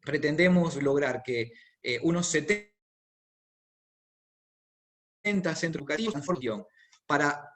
Pretendemos lograr que unos 70 centros educativos para,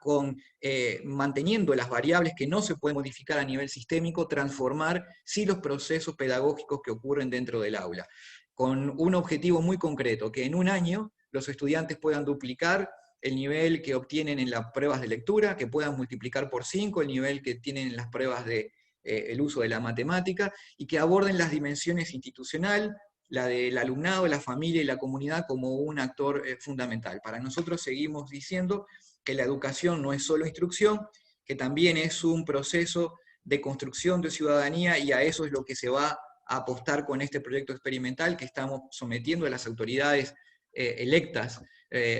manteniendo las variables que no se pueden modificar a nivel sistémico, transformar sí los procesos pedagógicos que ocurren dentro del aula, con un objetivo muy concreto, que en un año los estudiantes puedan duplicar el nivel que obtienen en las pruebas de lectura, que puedan multiplicar por 5 el nivel que tienen en las pruebas de el uso de la matemática, y que aborden las dimensiones institucional, la del alumnado, la familia y la comunidad como un actor fundamental. Para nosotros seguimos diciendo que la educación no es solo instrucción, que también es un proceso de construcción de ciudadanía, y a eso es lo que se va a apostar con este proyecto experimental que estamos sometiendo a las autoridades electas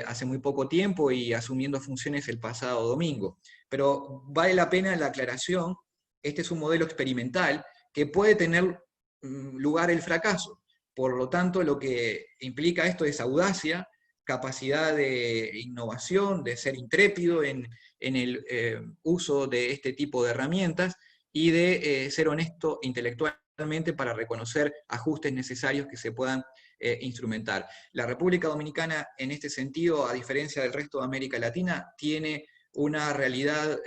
hace muy poco tiempo y asumiendo funciones el pasado domingo. Pero vale la pena la aclaración, este es un modelo experimental que puede tener lugar el fracaso. Por lo tanto, lo que implica esto es audacia, capacidad de innovación, de ser intrépido en el uso de este tipo de herramientas y de ser honesto intelectualmente para reconocer ajustes necesarios que se puedan instrumentar. La República Dominicana, en este sentido, a diferencia del resto de América Latina, tiene una realidad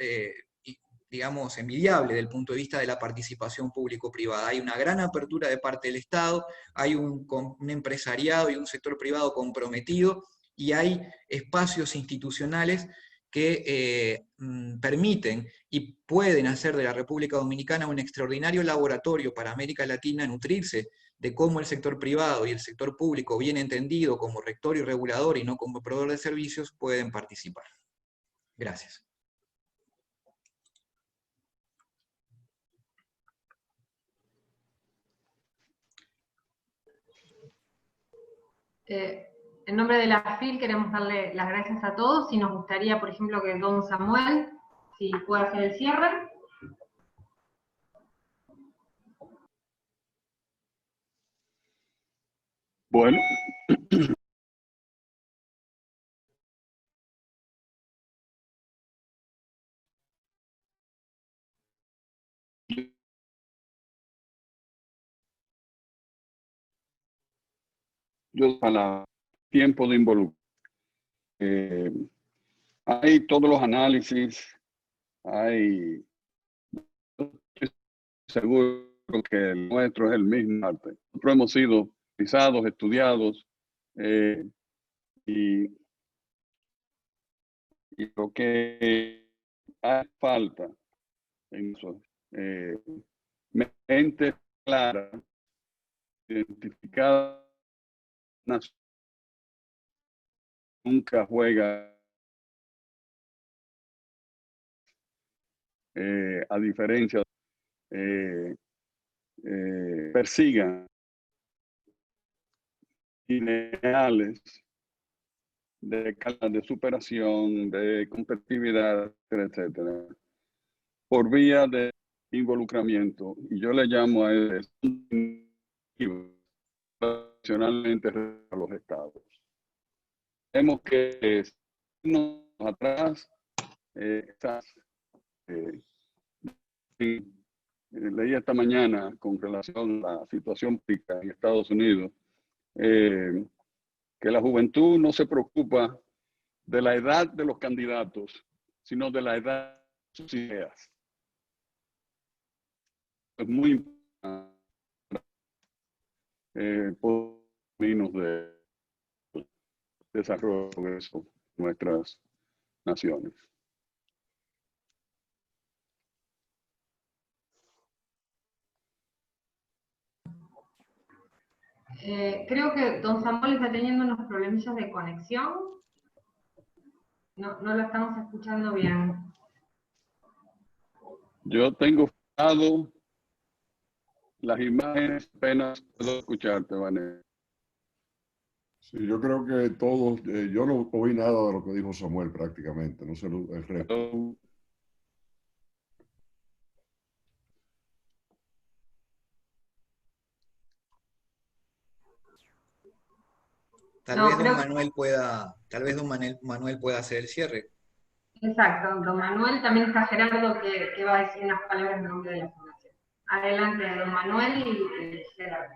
digamos, envidiable desde el punto de vista de la participación público-privada. Hay una gran apertura de parte del Estado, hay un empresariado y un sector privado comprometido, y hay espacios institucionales que permiten y pueden hacer de la República Dominicana un extraordinario laboratorio para América Latina, nutrirse de cómo el sector privado y el sector público, bien entendido como rector y regulador y no como proveedor de servicios, pueden participar. Gracias. En nombre de la FIL queremos darle las gracias a todos y nos gustaría, por ejemplo, que don Samuel, si puede hacer el cierre. Bueno, yo para tiempo de involucrar. Hay todos los análisis, hay seguro que el nuestro es el mismo arte. Nosotros hemos sido pisados, estudiados, y lo que hace falta en eso, mente clara, identificada, nunca juega, a diferencia, persigan ideales de superación, de competitividad, etcétera, por vía de involucramiento. Y yo le llamo a eso nacionalmente a los estados. Tenemos que irnos atrás. Leí esta mañana con relación a la situación política en Estados Unidos, que la juventud no se preocupa de la edad de los candidatos, sino de la edad de sus ideas. Es muy importante por caminos de desarrollo de nuestras naciones. Creo que don Samuel está teniendo unos problemillas de conexión. No lo estamos escuchando bien. Yo tengo fijado las imágenes, apenas puedo escucharte, Vanessa. Sí, yo creo que todos, yo no oí nada de lo que dijo Samuel prácticamente, no sé el resto. Tal vez don Manuel pueda hacer el cierre. Exacto, don Manuel, también está Gerardo que va a decir unas palabras en nombre de la Fundación. Adelante, don Manuel y Gerardo.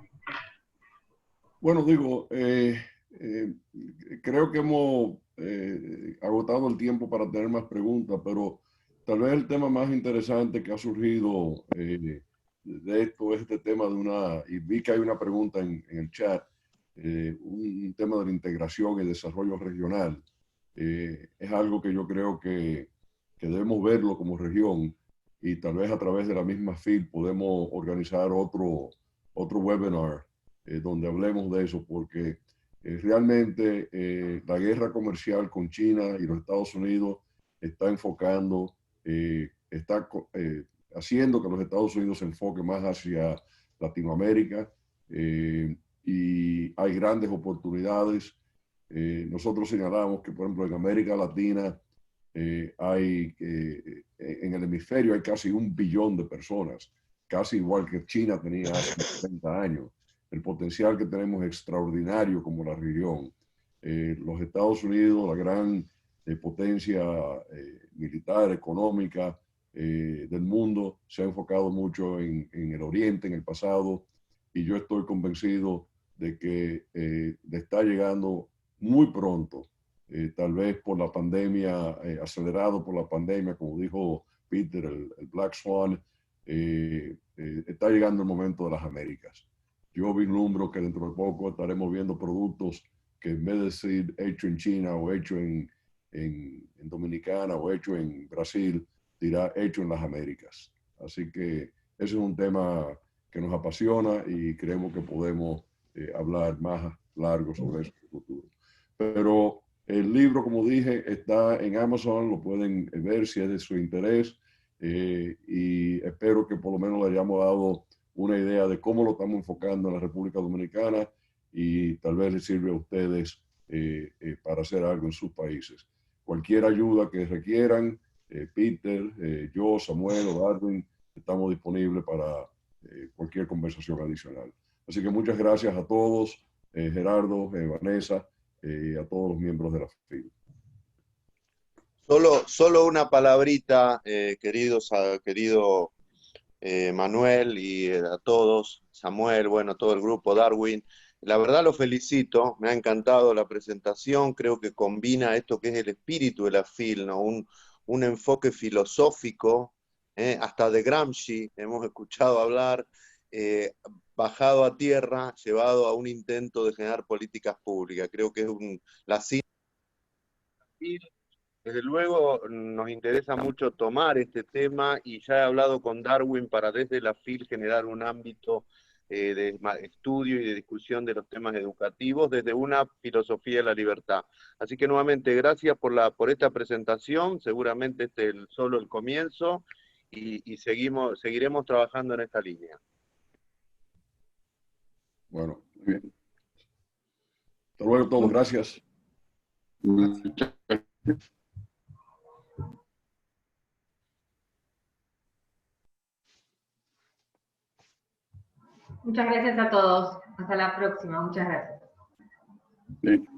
Bueno, digo, creo que hemos agotado el tiempo para tener más preguntas, pero tal vez el tema más interesante que ha surgido de esto es este tema de y vi que hay una pregunta en el chat, un tema de la integración y desarrollo regional. Es algo que yo creo que debemos verlo como región, y tal vez a través de la misma FIL podemos organizar otro webinar donde hablemos de eso, porque realmente la guerra comercial con China y los Estados Unidos está enfocando, haciendo que los Estados Unidos se enfoque más hacia Latinoamérica, y hay grandes oportunidades. Nosotros señalamos que, por ejemplo, en América Latina en el hemisferio hay casi 1 billón de personas, casi igual que China tenía hace 30 años. El potencial que tenemos es extraordinario como la región. Los Estados Unidos, la gran potencia militar, económica del mundo, se ha enfocado mucho en el Oriente en el pasado, y yo estoy convencido de que está llegando muy pronto, tal vez por la pandemia, acelerado por la pandemia, como dijo Peter, el Black Swan, está llegando el momento de las Américas. Yo vislumbro que dentro de poco estaremos viendo productos que en vez de decir hecho en China o hecho en Dominicana o hecho en Brasil, dirá hecho en las Américas. Así que ese es un tema que nos apasiona y creemos que podemos hablar más largo sobre eso en el futuro. Pero el libro, como dije, está en Amazon, lo pueden ver si es de su interés y espero que por lo menos le hayamos dado una idea de cómo lo estamos enfocando en la República Dominicana y tal vez les sirve a ustedes para hacer algo en sus países. Cualquier ayuda que requieran, Peter, yo, Samuel o Darwin, estamos disponibles para cualquier conversación adicional. Así que muchas gracias a todos, Gerardo, Vanessa, y a todos los miembros de la FIL. Solo una palabrita, querido Manuel y a todos, Samuel, bueno, todo el grupo, Darwin. La verdad lo felicito, me ha encantado la presentación, creo que combina esto que es el espíritu de la FIL, ¿no? Un enfoque filosófico, hasta de Gramsci, hemos escuchado hablar, bajado a tierra, llevado a un intento de generar políticas públicas. Creo que es la síntesis. Desde luego nos interesa mucho tomar este tema y ya he hablado con Darwin para desde la FIL generar un ámbito de estudio y de discusión de los temas educativos desde una filosofía de la libertad. Así que nuevamente gracias por esta presentación, seguramente este es solo el comienzo y seguiremos trabajando en esta línea. Bueno, muy bien. Hasta luego a todos, gracias. Muchas gracias a todos. Hasta la próxima. Muchas gracias. Bien.